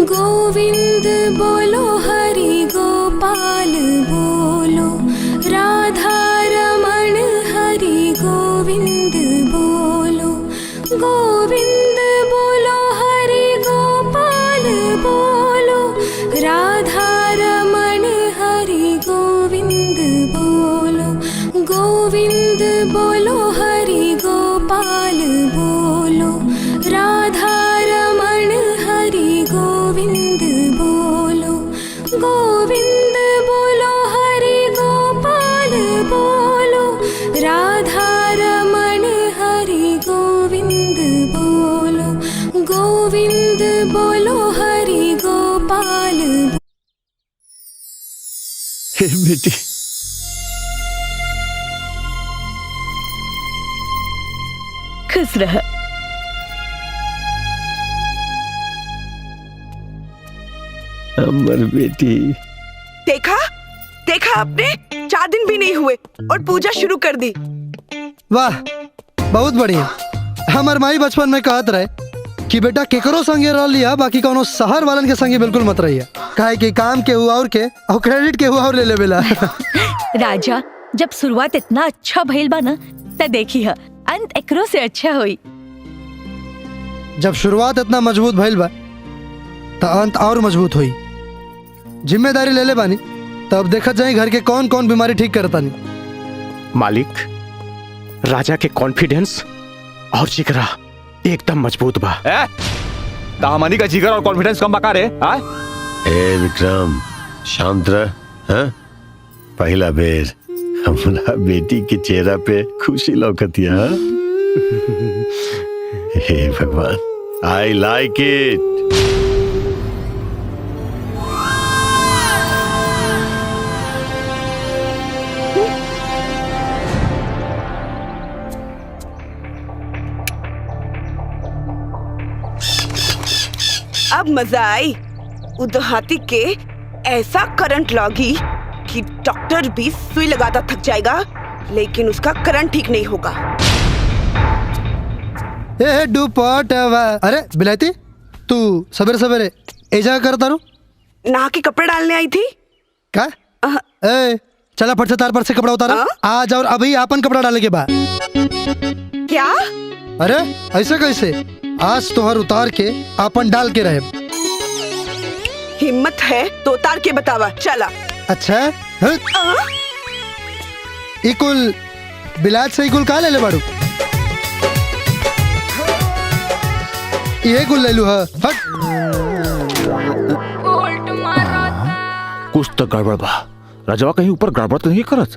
गोविंद बोलो हरि गोपाल बोलो, राधा रमण हरि गोविंद बोलो। गोविंद बोलो हरि गोपाल बोलो, राधा रमण हरि गोविंद बोलो। गोविंद बोलो हरि गोपाल बोलो, राधा रमण हरि गोविंद बोलो। गोविंद बोलो हरि गोपाल बोलो, राधा रमण हरि गोविंद बोलो। गोविंद बोलो हरि गोपाल। हे बेटी, खुश रह। अमर बेटी। देखा देखा आपने, 4 दिन भी नहीं हुए और पूजा शुरू कर दी। वाह, बहुत बढ़िया। हमार माई बचपन में कहत रहे कि बेटा केकरो संगे रह लिया, बाकी कोनो शहर वालन के संगे बिल्कुल मत रहिया, काहे कि काम के हुआ और के और क्रेडिट के हुआ और ले लेवेला। राजा, जब शुरुआत इतना अच्छा भइल बा ना, त देखी है अंत एकरो से अच्छा होई। जब शुरुआत इतना मजबूत भइल बा तो अंत और मजबूत हुई। जिम्मेदारी ले ले बानी, तब देखत जाए घर के कौन कौन बीमारी ठीक करतानी। मालिक, राजा के कॉन्फिडेंस और जिगरा एकदम मजबूत बा। दामानी का जिगर और कॉन्फिडेंस कम बका रे। ए विक्रम, शांत रह। हाँ? पहला बेर हमारा बेटी के चेहरा पे खुशी लौकतिया। हे भगवान, आई लाइक इट। अब मजा आई। उदहाती के ऐसा करंट लगी कि डॉक्टर भी सुई लगाता थक जाएगा, लेकिन उसका करंट ठीक नहीं होगा। ए दुपट्टा। अरे बिलायती, तू सवेरे सवेरे ऐजा करता रू? नहा के कपड़े डालने आई थी। क्या? ए चला फट से तार पर से कपड़ा उतारा। आज और अभी आपन कपड़ा डाले के बाद। क्या? अरे ऐसे कैसे? आज तोहर उतार के आपन डाल के रहे। हिम्मत है तो उतार के बतावा। चला। अच्छा, इकुल बिलाज से इकुल का ले ले बाड़ू? ये कुल ले लू। हट। कुछ तो गड़बड़ बा। राजवा कहीं ऊपर गड़बड़ तो नहीं करत?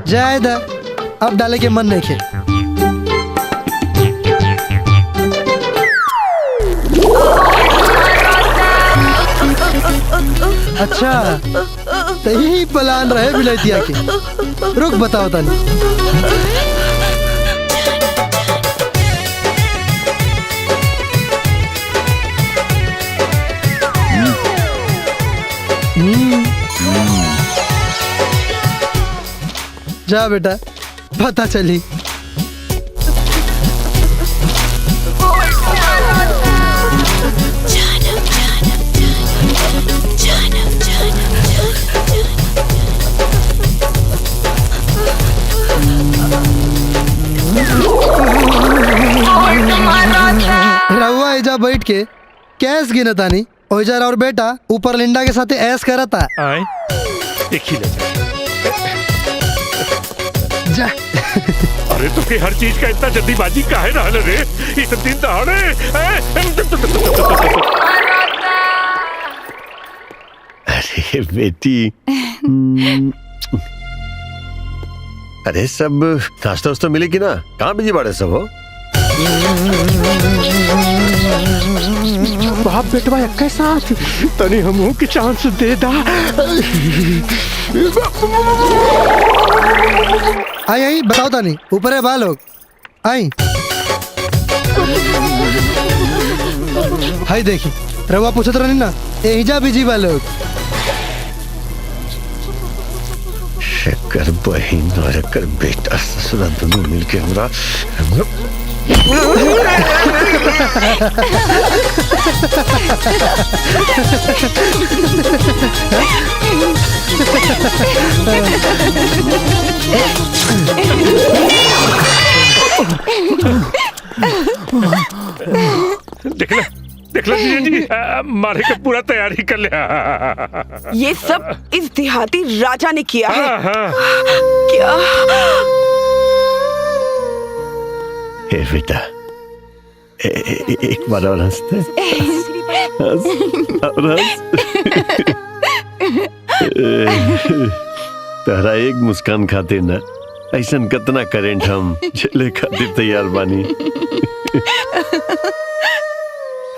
जायदा, अब डाले के मन नहीं खे। अच्छा, तो यही प्लान रहे बिलैतिया के। रुक बताओ तनी। जा बेटा, पता चली। रहुआ एजा बैठ के कैस गिनतानी, ओइजा और बेटा ऊपर लिंडा के साथे ऐस करता। देखी ले जा। अरे तो के हर चीज का इतना जल्दीबाजी काहे रहल रे? इतने दिन दहाड़े। अरे बेटी, अरे सब नाश्ता वास्ता मिलेगी ना? कहाँ बिजी बाड़े सब हो? बाप बेटवा एक साथ तनी हमहू की चांस दे दा। आई आई बताओ तानी, ऊपर है बा लोग। आई हाय देखी, रवा पूछत रहनी ना, एहिजा बिजी बा लोग। एकर बहिन और एकर बेटा ससुरा दोनों मिलके हमरा देखला देखला जीजा जी, मारे का पूरा तैयारी कर लिया। ये सब इस देहाती राजा ने किया है। क्या? हे बेटा, एक बार और हंसते। हंस, और हंस। तहरा एक मुस्कान खातिर ना ऐसन कितना करेंट हम झेले खातिर तैयार बानी।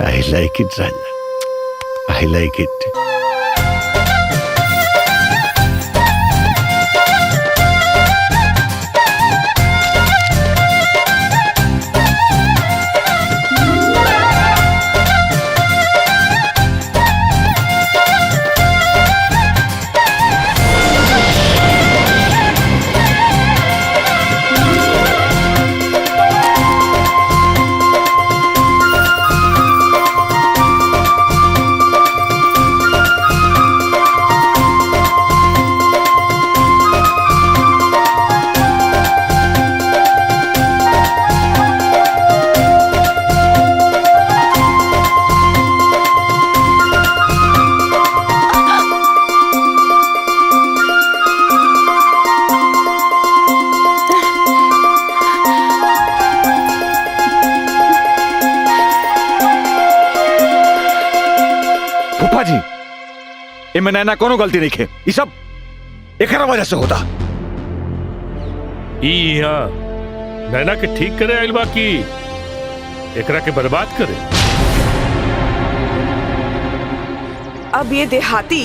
I like it, Raja. I like it. इनमें नैना कोनो गलती नहीं खे, ये सब एकरा वजह से होता। यहाँ नैना के ठीक करे आइल बा की एकरा के बर्बाद करे। अब ये देहाती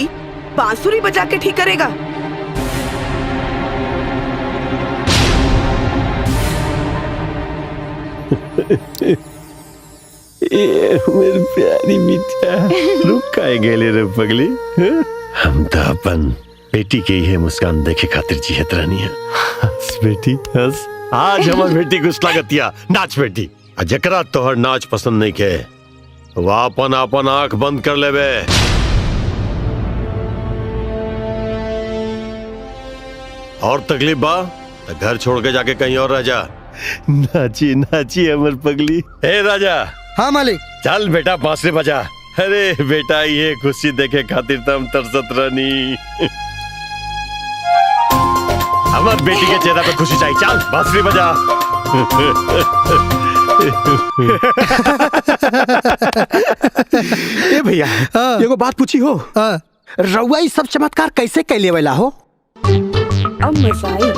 बांसुरी बजा के ठीक करेगा। ये मेरी प्यारी बिटिया, रुक काहे गेले रे पगली? हम तो अपन बेटी के ही मुस्कान देखे खातिर जियत रहनी है। हंस बेटी हंस, आज हमार बेटी कुछ लागतिया। नाच बेटी। जकरा तोहर नाच पसंद नहीं के वो अपन अपन आंख बंद कर लेबे। और तकलीफ बा तो घर छोड़ के जाके कहीं और रह जा। नाची नाची हमर पगली। हे राजा। हाँ मालिक। चल बेटा बांसुरी बजा। अरे बेटा ये खुशी देखे खातिर तो हम तरसत रहनी। हमार बेटी के चेहरा पे खुशी चाहिए। चल बांसुरी बजा। ए भैया, एगो बात पूछी हो। रउआ ई सब चमत्कार कैसे कैले वाला हो? अब मजा आई।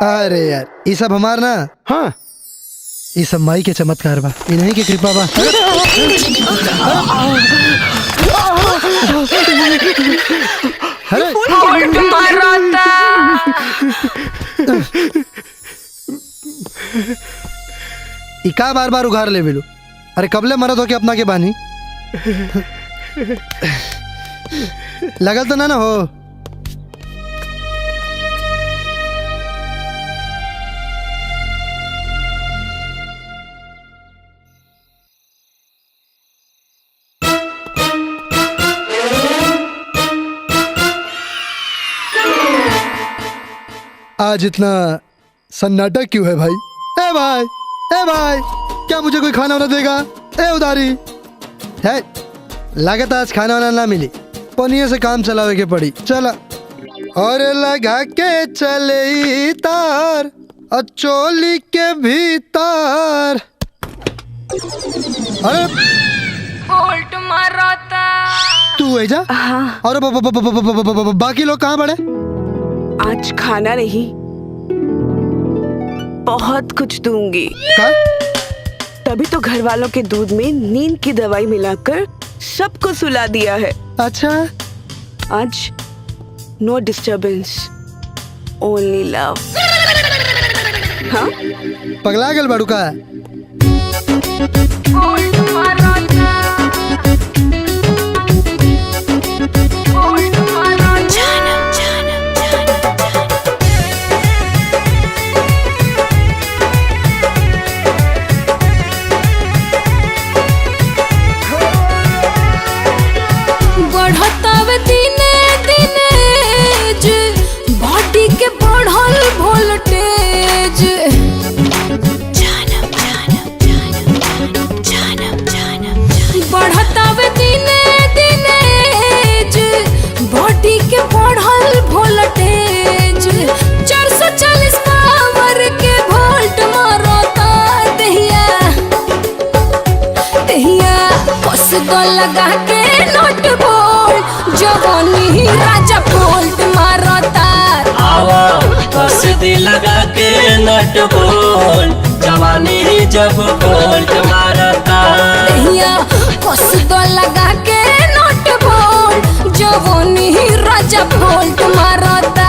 अरे यार ये सब हमार ना। हाँ, ये सब माई के चमत्कार बा, इन्हीं की कृपा बा। इका बार बार उघार ले मिलो। अरे कबले मरद हो के अपना के बानी लगल तो ना हो। आज इतना सन्नाटा क्यों है भाई? ए भाई, ए भाई, क्या मुझे कोई खाना वाना देगा? ए उधारी है। लागत आज खाना वाना ना मिली, पनिया से काम चलावे के पड़ी। चला और लगा के चले तार अचोली के भीतर। अरे बोल्ट मारता। तू है जा। हाँ। और बाकी लोग कहाँ पड़े? आज खाना नहीं, बहुत कुछ दूंगी। क्या? तभी तो घर वालों के दूध में नींद की दवाई मिलाकर सबको सुला दिया है। अच्छा, आज नो डिस्टर्बेंस, ओनली लव। हाँ? पगला गल बाड़ू का? बोल्ट मारता। बोल्ट मारता। दो लगा के नोट बोल जवानी ही राजा बोल्ट मारता आवा कस दे लगा के नट बोल जवानी ही जब बोल्ट मारता दहिया कस दो लगा के नोट बोल जवानी ही राजा बोल्ट मारता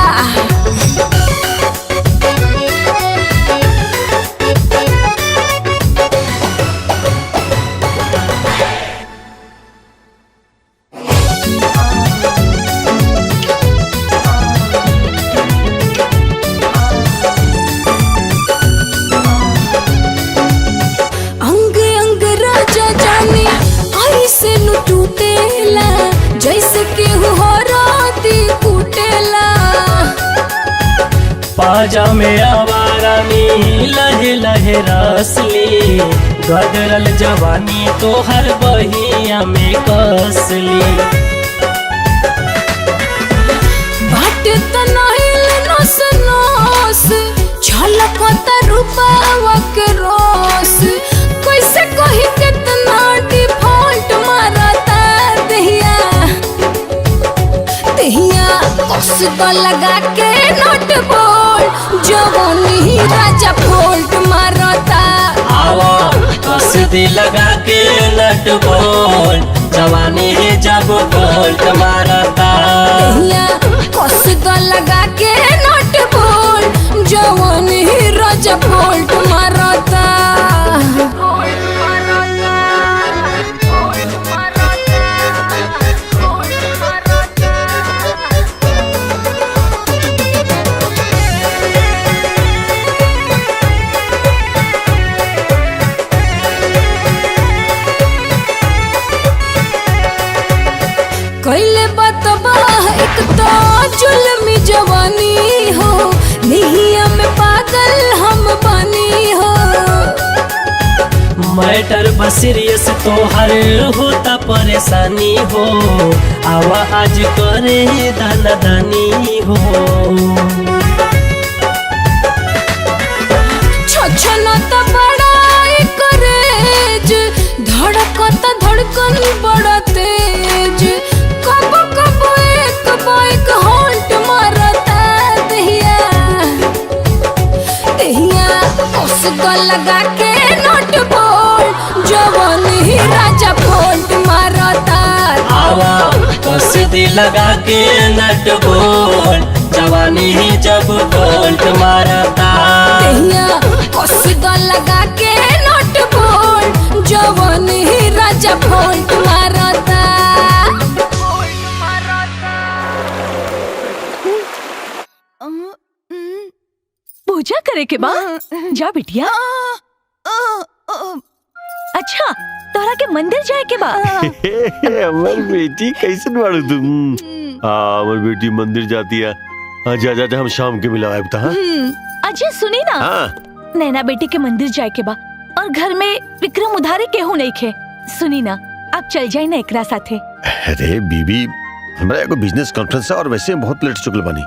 जैसे केहू हो राती कुटेला पाजा में आवारानी लहे लहे रसली गदरल जवानी तो हर बहिया में कसली बाट तनाइल नस नस छलकत रूपावा के रोस कैसे कही कितना डिफॉल्ट मारता दहिया कस दो लगा के नोट बोल जवानी ही राजा बोल्ट मारता आवा कस दे लगा के नट बोल जवानी ही जब बोल्ट मारता कस दो लगा के नोट बोल जवानी ही राजा बोल्ट मारता कैले बतबा एक तो जुल्मी जवानी हो निहिया में पागल हम बनी हो मैटर बसीरियस तो हर होता परेशानी हो आवा आज करे दाना दानी हो छछनता बड़ा करेज धड़कता धड़कन बड़ा तेज कब कब एक बाइक हॉल्ट मारता दहिया कस दो लगा के नोट बोल जवानी ही राजा बोल्ट मारता आवा कस दे लगा के नट बोल जवानी ही जब बोल्ट मारता कस दो लगा के नोट बोल जवानी ही राजा बोल्ट मारता पूजा करे के बा जा बिटिया अच्छा तोरा के मंदिर जाए के बा अमर बेटी कैसे बाड़ू तुम अमर बेटी मंदिर जाती है जा जा जा हम शाम के मिला बता अजय सुनी ना नैना बेटी के मंदिर जाए के बा और घर में विक्रम उधारे केहू नहीं खे सुनी ना आप चल जाए ना एकरा साथे अरे बीबी हमारा एगो बिजनेस कॉन्फ्रेंस है और वैसे बहुत लेट चुकल बानी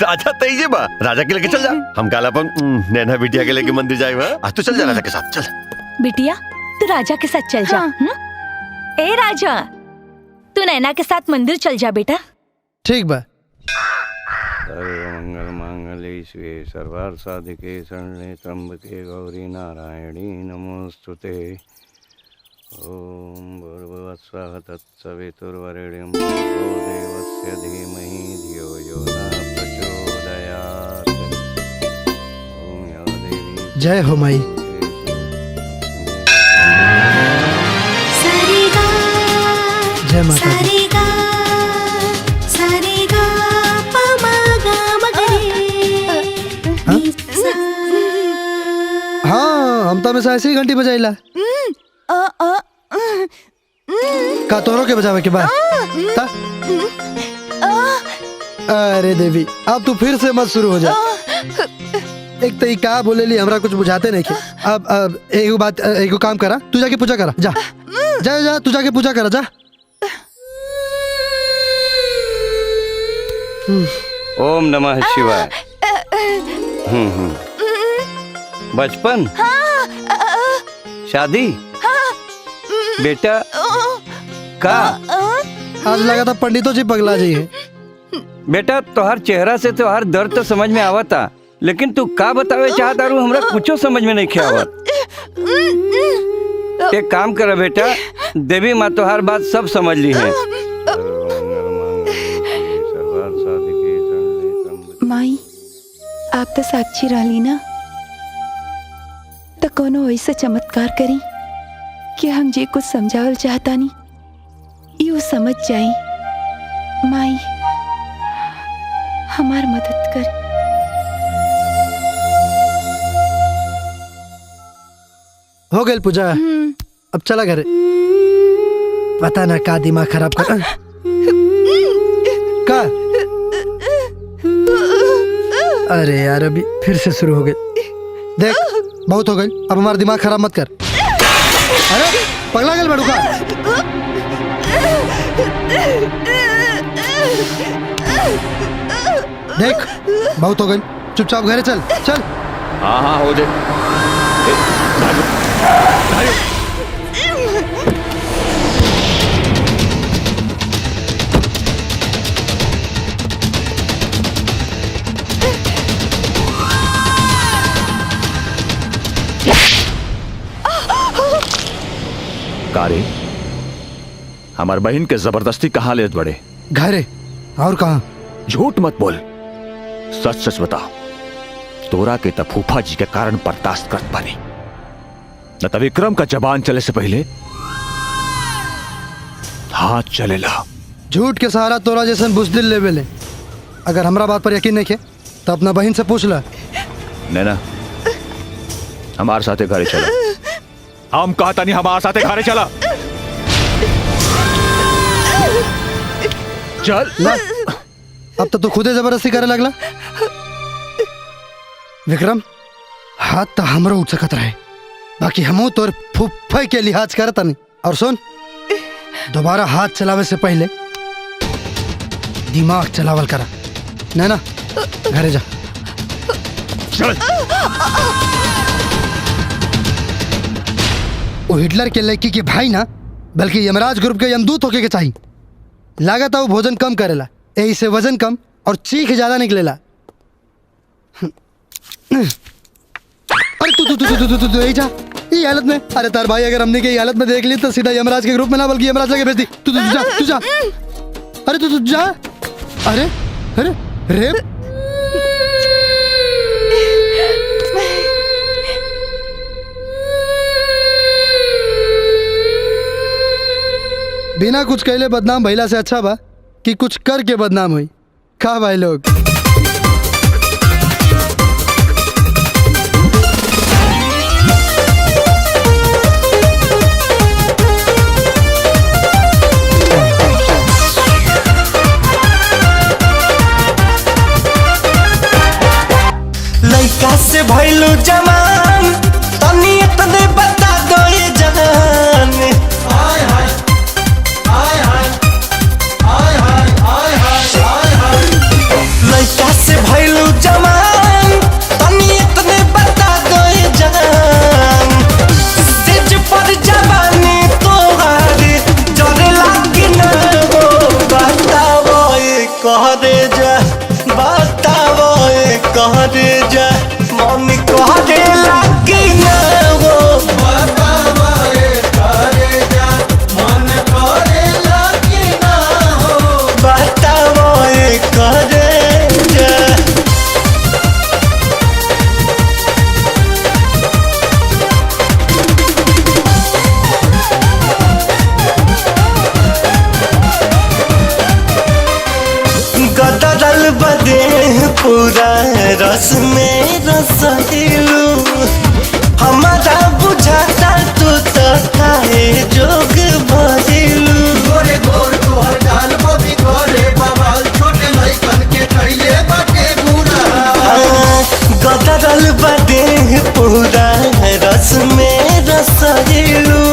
राजा तईजे बा राजा के लेके चल जा हम काल अपन नैना बिटिया के लेके मंदिर जाए आज तो चल जा राजा के साथ चल बिटिया तू राजा के साथ चल जा ए राजा तू नैना के साथ मंदिर चल जा बेटा ठीक बा सर्वमंगल मांगल्ये शिवे सर्वार्थ साधिके शरण्ये त्र्यंबके गौरी नारायणी नमोस्तुते ओम भूर्भुवस्सुवः तत्सवितुर्वरेण्यं भर्गो देवस्य धीमहि धियो यो न प्रचोदयात् ओम या देवी जय हो माई जय माता दी हाँ हम तो हमेशा ऐसे ही घंटी बजाइला का तोरो के बजावे के बाद अरे देवी अब तू फिर से मत शुरू हो जा एक तो का बोले ली हमरा कुछ बुझाते नहीं के अब एगो बात एगो काम करा तू जाके पूजा करा जा जा जा तू जाके पूजा करा जा ओम नमः शिवाय बचपन शादी बेटा का आज लगा था पंडितों जी पगला जी है। बेटा तोहर चेहरा से तोहर दर्द तो समझ में आवता, लेकिन तू का बतावे चाहता रू हमरा कुछो समझ में नहीं आवत। एक काम कर बेटा, देवी माँ तोहर बात सब समझ ली है। माई आप तो साक्षी रहली ना, तो कोनो ऐसा चमत्कार करी कि हम जे कुछ समझावल चाहता नहीं यू समझ जाई। माई हमार मदद कर। हो गई पूजा, अब चला घर। पता ना का दिमाग खराब कर का। अरे यार अभी फिर से शुरू हो गए। देख बहुत हो गई, अब हमारा दिमाग खराब मत कर। अरे पगला गल बड़ू का। देख बहुत हो गई, चुपचाप घरे चल चल। हाँ हाँ हो जाए। कारे हमार बहन के जबरदस्ती कहाँ ले बड़े? घरे और कहाँ? झूठ मत बोल, सच सच बता। तोरा के तब फूफा जी के कारण बर्दाश्त करत पानी, न तब विक्रम का जबान चले से पहले हाथ चलेला। झूठ के सहारा तोरा जैसन बुजदिल लेवे ले। अगर हमरा बात पर यकीन नहीं है तो अपना बहन से पूछ ला। नैना हमारे साथे घरे चला। हम कहता नहीं हमारे साथे घरे चला। चल ला। अब तो तू खुदे जबरदस्ती करे लगला। विक्रम हाथ तो हमरो उठ सकत रहे, बाकी हमू तोर फुफ्फा के लिहाज करता नहीं। और सुन, दोबारा हाथ चलावे से पहले दिमाग चलावल करा। नैना घरे जा। चल। वो हिटलर के लड़की के भाई ना, बल्कि यमराज ग्रुप के यमदूत होके के चाहिए। लागत है वो भोजन कम करेला, यही से वजन कम और चीख ज्यादा निकलेला। अरे तू तू तू तू तू तू यही जा ये हालत में। अरे तार भाई अगर हमने के हालत में देख ली तो सीधा यमराज के ग्रुप में ना बल्कि यमराज लगे भेज दी। तू तू जा तू जा। अरे तू तू जा। अरे अरे रे बिना कुछ कहले बदनाम भइला से अच्छा बा कि कुछ करके बदनाम हुई। का भाई लोग? लइका से भइलू जवान, तनी तने बता दो ये जान। हाय हाय हाय हाय हाय हाय हाय हाय। लइका से भइलू जवान, तनी तने बता दो ये जान। सिज पर जवानी तोहारी जरे लागी ना हो। बताओ ये कह दे जा, बताओ ये कह दे जा। मन कह दे लागी ना हो। बताओ ये कह दे जा, मन कह दे लागी ना हो। बताओ ये कह दे जा। गदरल बदे पूरा रस में रसलू। हमारा बुझाता तू तो खाए जोग भरिलू। गोरे गोर तोहर गाल बबी गोरे बवाल, छोटे लइकन के कइले बाटे बुरा। गदरल बदे पूरा रस में रसलू।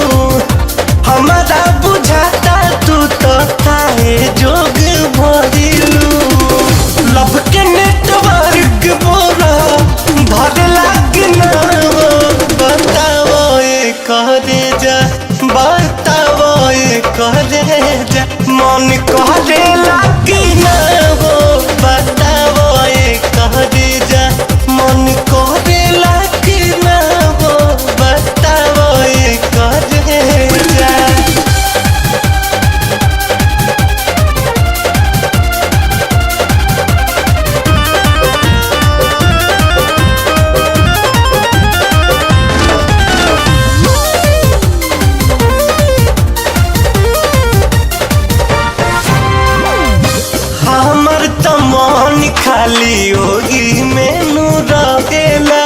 हमारा बुझाता तू तो खाए जोग भरिलू। लब के नेटवर्क बोरा भर लागे मन करेला कि ना हो बताओ ये करे जा मन करेला कि ना हो बताओ ये करे जा हमर त मन खाली होगी मेनू रहेला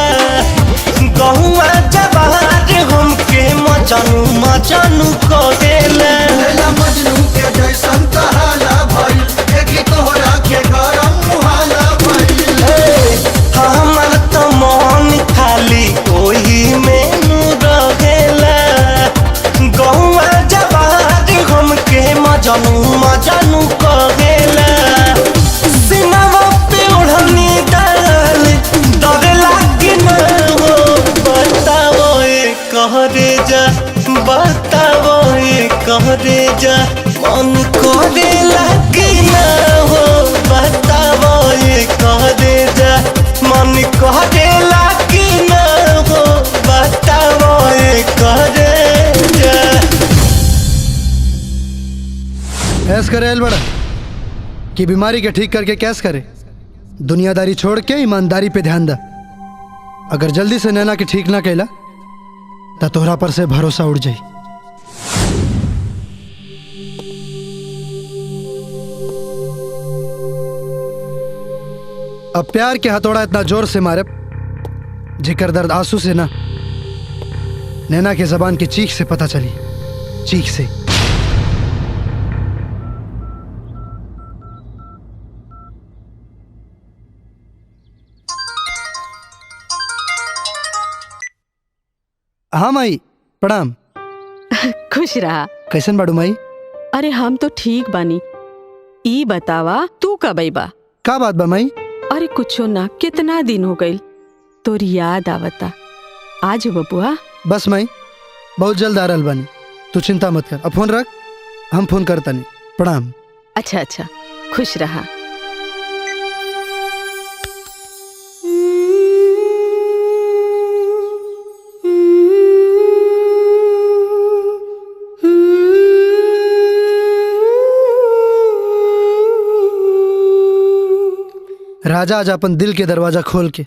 गहुआ जवार हमके मचनू मचनू करेला मजनू के जैसन कहाला भइल देखी तोहरा के गरम मुहाला भइल हमर त मन खाली ओही मेनू रहेला गहुआ जवार हमके मजनू मजनू करेला सिनवा पे ओढ़नी डाल डरे लागे ना हो बताओ ये कहरे जा बताओ ये कहरे जा मन करे लागे ना हो बताओ ये कहरे जा मन करे लागे ना हो बताओ ये कहरे जा ऐस करे एल बड़ा कि बीमारी के ठीक करके कैस करे दुनियादारी छोड़ के ईमानदारी पे ध्यान दा अगर जल्दी से नैना के ठीक ना कैला तो तोहरा पर से भरोसा उड़ जाई अब प्यार के हथौड़ा इतना जोर से मारे जिकर दर्द आंसू से ना नैना के जबान की चीख से पता चली चीख से हाँ माई प्रणाम। खुश रहा। कैसन बाड़ू माई? अरे हम तो ठीक बानी। ई बतावा तू कब बा? का बात बा माई? अरे कुछो ना, कितना दिन हो गई तोरी याद आवता। आज बबुआ? बस माई बहुत जल्द आ रहल बानी, तू चिंता मत कर। अब फोन रख, हम फोन करता नहीं। प्रणाम। अच्छा अच्छा, खुश रहा। राजा आज अपन दिल के दरवाजा खोल के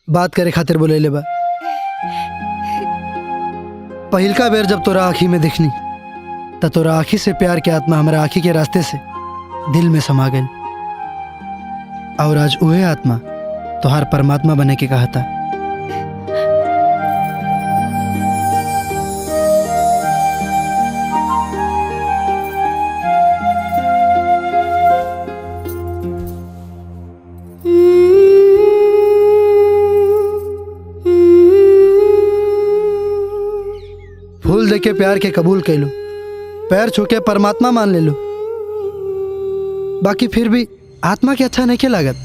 बात करे खातिर बोले ले बा। पहिलका बेर जब तोरा आँखी में दिखनी त तोरा आँखी से प्यार के आत्मा हमारा आँखी के रास्ते से दिल में समा गई और आज उहे आत्मा तोहार परमात्मा बने के कहा था। फूल देके प्यार के कबूल कर लो, पैर छू के परमात्मा मान ले लो, बाकी फिर भी आत्मा के अच्छा नहीं के लागत।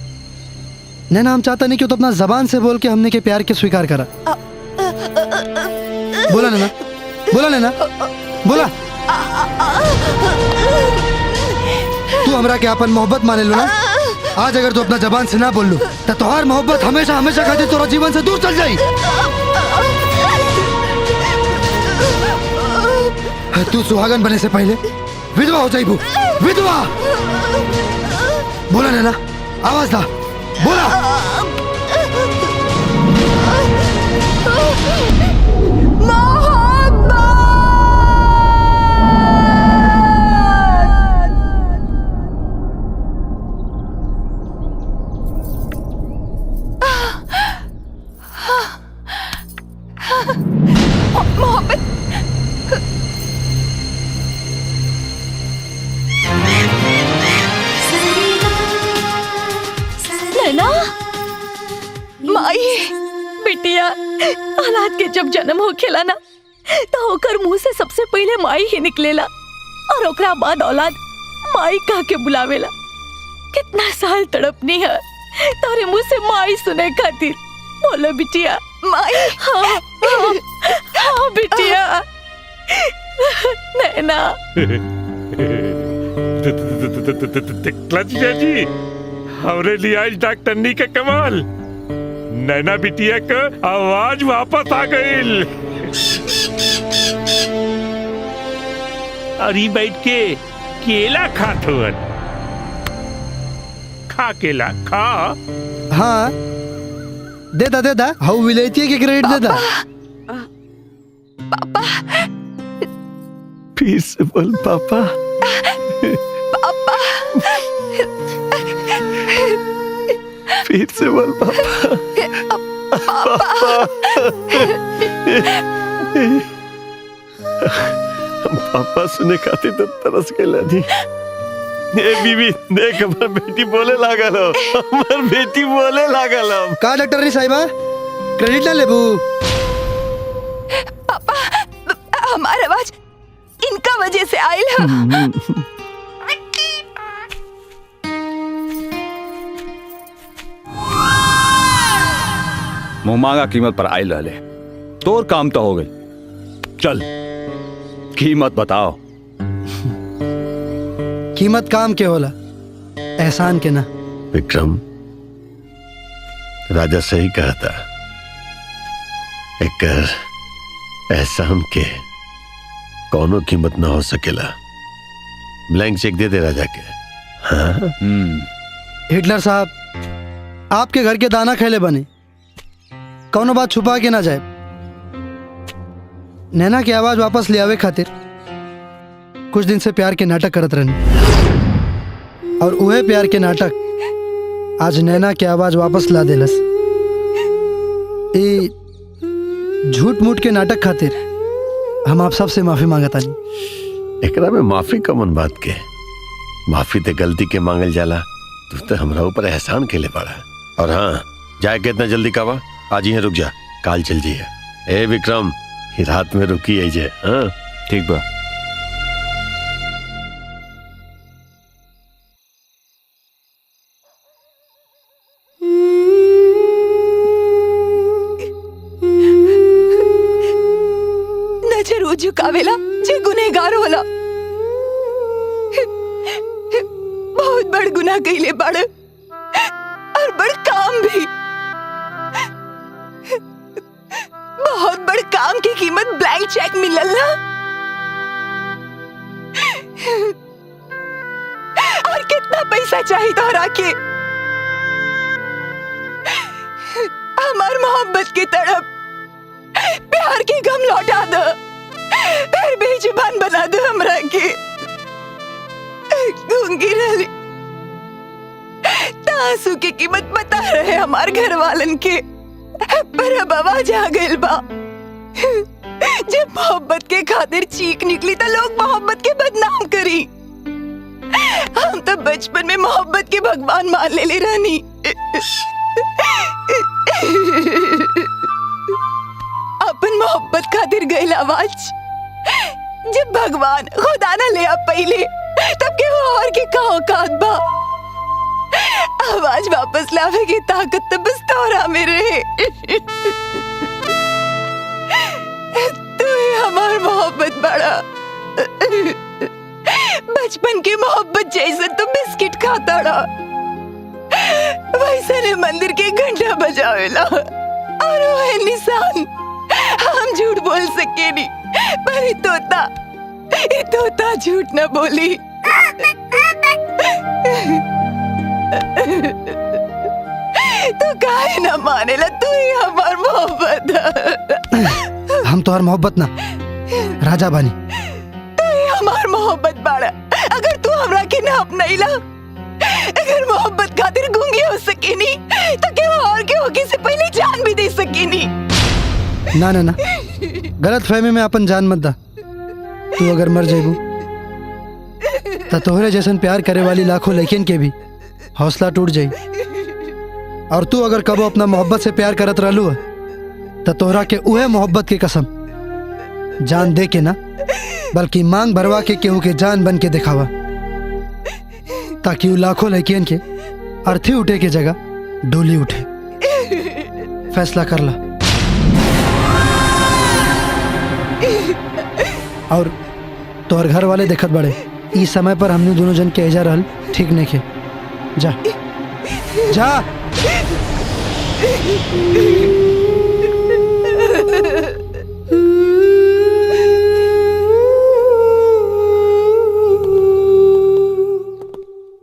नैना हम चाहता नहीं कि तो अपना जबान से बोल के हमने के प्यार के स्वीकार करा। बोला नैना, बोला नैना, बोला। तू हमरा के अपन मोहब्बत मान लो ना। आज अगर तू अपना जबान से ना बोल लो तो तोहार मोहब्बत हमेशा हमेशा खातिर तोरा जीवन से दूर चल जाई। तू सुहागन बने से पहले विधवा हो जाइबू, विधवा। बोला नैना, आवाज दा, बोला। बिटिया, औलाद के जब जन्म हो खेला ना तो ओकर मुंह से सबसे पहले माई ही निकलेला और ओकरा बाद औलाद माई कह के बुलावेला। कितना साल तड़पनी है तारे मुंह से माई सुने खातिर। बोलो बिटिया। माई। हाँ, हाँ, हाँ बिटिया। नैना। जीजा जी, हमरे लिए आज डॉक्टरनी के कमाल। नैना बिटिया का आवाज वापस आ गई। अरे बैठ के केला खात हुअन। खा केला खा। हाँ देता देता हाउ विलेती के क्रेडिट देता। पापा फिर से बोल पापा। पापा फिर से बोल पापा। पापा पापा सुने खाते तो तरस गया जी। ए बीबी देख हमर बेटी बोले लागल हो। हमर बेटी बोले लागल हो। का डॉक्टर नी साहिबा क्रेडिट ना लेबू। पापा हमारा आवाज इनका वजह से आयल है। मुंह मांगा कीमत पर आयल रहले। तोर काम तो हो गई। चल कीमत बताओ। कीमत काम के होला, एहसान के ना। विक्रम राजा सही कहा था। एक एहसान के कौनो कीमत ना हो सकेला। ब्लैंक चेक दे दे राजा के। हाँ? हिटलर साहब आपके घर के दाना खेले बने, कौनो बात छुपा के ना जाए। नैना की आवाज वापस ले आवे खातिर कुछ दिन से प्यार के नाटक करत रहनी, और उहे प्यार के नाटक आज नैना की आवाज वापस ला देलस। ए झूठ मूठ के नाटक खातिर हम आप सबसे माफी मांगता नहीं। एकरा में माफी कमन बात के। माफी ते गलती के मांगल जाला। तू तो हमरा ऊपर एहसान खेले पड़ा। और हाँ जाए के इतना जल्दी कावा, आज ही रुक जा, काल चल जाइए। ए विक्रम ही रात में रुकी है जे। हाँ ठीक बा। नजर वो झुकावेला जे गुनहगार होला। बहुत बड़ गुनाह कइले बड़, और बड़ काम भी। बहुत बड़ काम की कीमत ब्लैंक चेक मिलल ना। और कितना पैसा चाहिए तोहरा के? हमार मोहब्बत की तड़प, प्यार की गम लौटा दो, फिर बेजुबान बना दो हमरा के। गूंगी रही तासू की कीमत बता रहे हमार घर वालन के, पर अब आवाज आ गइल बा। जब मोहब्बत के खातिर चीख निकली तो लोग मोहब्बत के बदनाम करी। हम तो बचपन में मोहब्बत के भगवान मान ले रहनी। अपन मोहब्बत खातिर गइल आवाज जब भगवान खुदा ना ले आ पहले, तब के वो और के का औकात बा। आवाज वापस लावे की ताकत तो बस तोरा में रहे। तू ही हमार मोहब्बत बड़ा। बचपन की मोहब्बत जैसे तो बिस्किट खाता रहा, वैसे ने मंदिर के घंटा बजावेला। और वो है निशान। हम झूठ बोल सके नहीं, पर ये तोता झूठ न बोली। तो काहे न मानेला? तू ही हमार मोहब्बत। हम तो हर मोहब्बत ना राजा बानी। तू ही हमार मोहब्बत बाड़ा। अगर तू हमरा के ना अपनाइला, अगर मोहब्बत खातिर गूंगी हो सके नहीं, तो क्या और के होके से पहले जान भी दे सके नहीं। ना ना ना, गलत फहमी में अपन जान मत दा। तू अगर मर जाएबू तो तोहरे जैसन प्यार करे वाली लाखों लड़कियन के भी हौसला टूट जाई। और तू अगर कबो अपना मोहब्बत से प्यार करत रहलू तो तोहरा के उहे मोहब्बत की कसम जान दे के ना, बल्कि मांग भरवा के केहू के जान बन के दिखावा, ताकि वो लाखों लड़कियन के अर्थी उठे के जगह डोली उठे। फैसला कर ला। और तोहर घर वाले देखत बड़े इस समय पर हमने दोनों जन के एजा रहल ठीक नहीं खे। जा जा।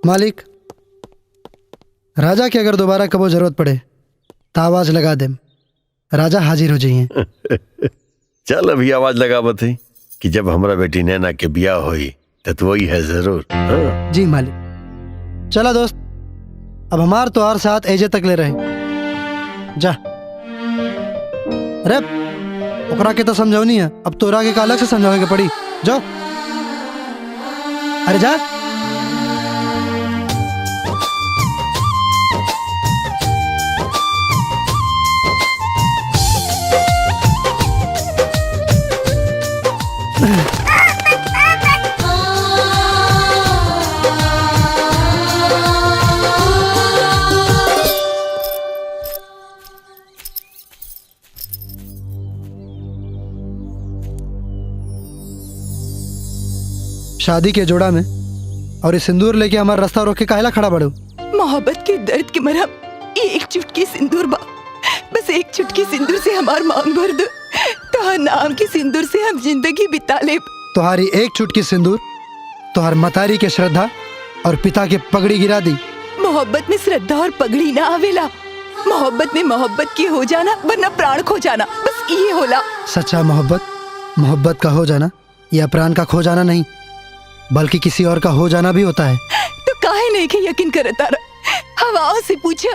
मालिक, राजा के अगर दोबारा कबो जरूरत पड़े तो आवाज लगा दे, राजा हाजिर हो जाइए। चल अभी आवाज लगावत है कि जब हमारा बेटी नैना के ब्याह होई तो वही है जरूर। हाँ। जी मालिक। चला दोस्त, अब हमार तो और साथ एजे तक ले रहे। जा। अरे ओकरा के तो समझौनी है, अब तोरा के अलग से समझावे के पड़ी। जाओ। अरे जा। शादी के जोड़ा में और ये सिंदूर लेके हमारा रास्ता रोक के काहेला खड़ा बड़ो? मोहब्बत के दर्द के मरहम ये एक चुटकी सिंदूर बा। बस एक चुटकी सिंदूर से हमार मांग भर दो, तो नाम के सिंदूर से हम जिंदगी बिता ले। तुम्हारी एक चुटकी सिंदूर तुम्हार मतारी के श्रद्धा और पिता के पगड़ी गिरा दी। मोहब्बत में श्रद्धा और पगड़ी ना आवेला। मोहब्बत में मोहब्बत के हो जाना वरना प्राण खो जाना, बस ये होला। सच्चा मोहब्बत का हो जाना या प्राण का खो जाना नहीं, बल्कि किसी और का हो जाना भी होता है। तो काहे नहीं के यकीन करता रहा? हवाओं से पूछा,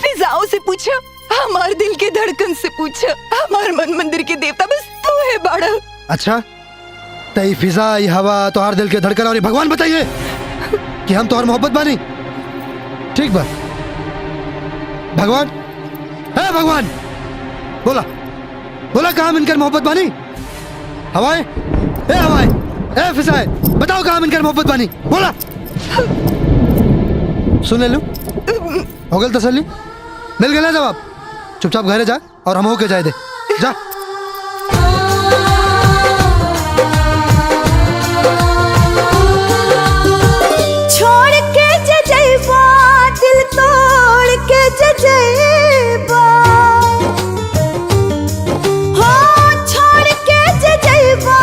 फिजाओं से पूछा, हमार दिल के धड़कन से पूछा, हमार मन मंदिर के देवता बस तू है बाड़ा। अच्छा, तई फिजा, ये हवा, तुम्हार दिल के धड़कन और ये भगवान बताइए कि हम तुम्हार मोहब्बत बानी। ठीक बा भगवान, है भगवान, बोला बोला कहाँ मिनकर मोहब्बत बानी? हवाएं, ए हवाएं, ए फिजाएं, बताओ कहाँ मिनकर मोहब्बत बानी? बोला। सुन ले लू, हो गल तसल्ली, मिल गया जवाब। चुपचाप घरे जा और हम होके जाए दे। जा। छोड़ के जजेबा, दिल तोड़ के जजेबा, हो छोड़ के जजेबा,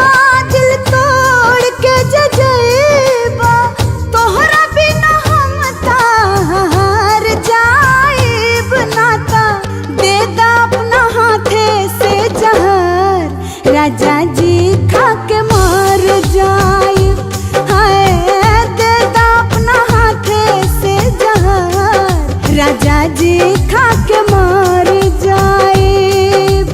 दिल तोड़ के जजेबा, तोहरा बिना हम तार जाएब नाता, दे दा अपना हाथे से जहर, राजा जी खा के मर जाएब। हाय दे दा अपना हाथे से जहर, राजा जी खा के मर जाएब।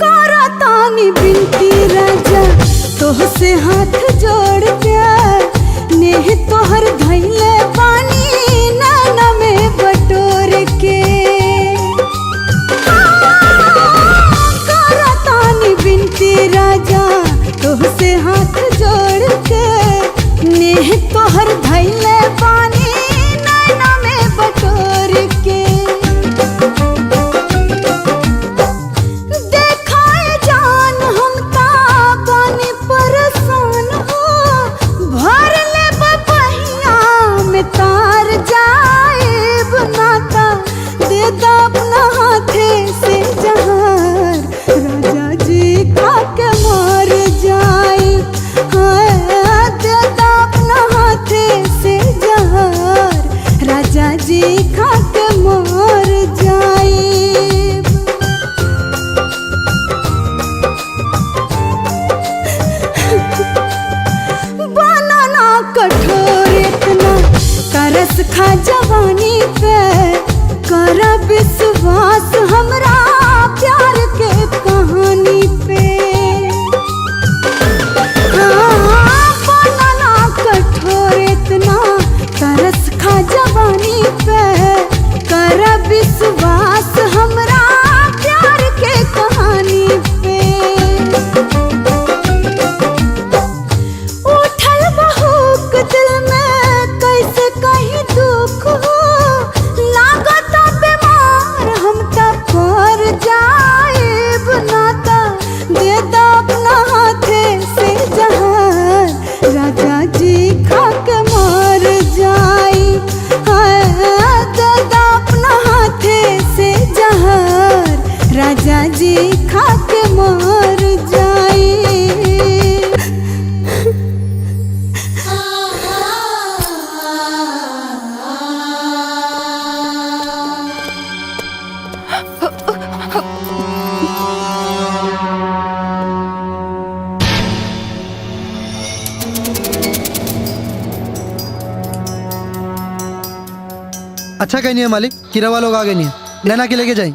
करा तानी बिनती राजा तोह से हाथ जोड़ के, नेह तोहर धैले पानी नाना में बटोर के। करा तानी बिनती राजा तोह से हाथ जोड़ के, नेह तोहर धैले पानी नाना में बटोर के। देखाए जान हम ता बानी परेशान हो, भर ले बहिया में तार जाएब नाता, दे दा अपना हाथे से जहर, राजा जी खा के मर जाएब। हाय दे दा अपना हाथे से राजा जी खा के मर जाए। अच्छा कहीं नहीं है मालिक, किरावा लोग आगे नहीं है, नैना के लेके जाए।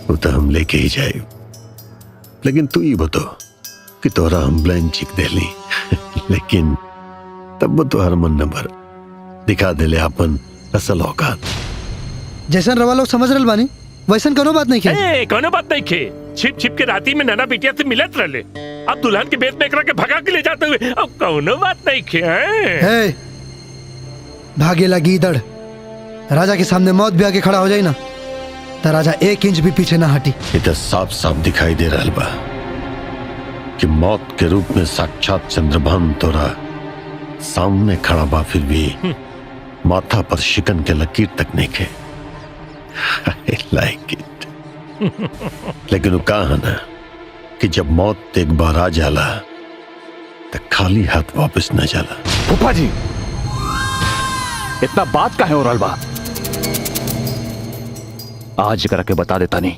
वो तो हम लेके ही जाए, लेकिन तू ही बतो कि तोरा हम ब्लैंक चिक दे ली लेकिन तब वो तो हर मन नंबर दिखा दे ले अपन असल औकात। जैसन रवा लोग समझ रहे बानी वैसन कोनो बात नहीं ए, कोनो बात नहीं खे। छिप छिप के राती में नैना बिटिया से मिलत रहे, अब दुल्हन के बेत में एकरा के भगा के ले जाते हुए अब कोनो बात नहीं खे। है भागेला गीदड़, राजा के सामने मौत भी आके खड़ा हो जाए ना तो राजा 1 इंच भी पीछे ना हटी। इधर साफ साफ दिखाई दे रहा बा कि मौत के रूप में साक्षात चंद्रभान तोरा सामने खड़ा बा, फिर भी माथा पर शिकन के लकीर तक नहीं खे। I like it। लेकिन वो कहा है ना कि जब मौत एक बार आ जाला तो खाली हाथ वापस न जाला। फूफा जी इतना बात का है और अलबा आज करा के बता देता नहीं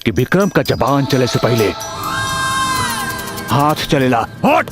कि विक्रम का जबान चले से पहले हाथ चलेला। हट!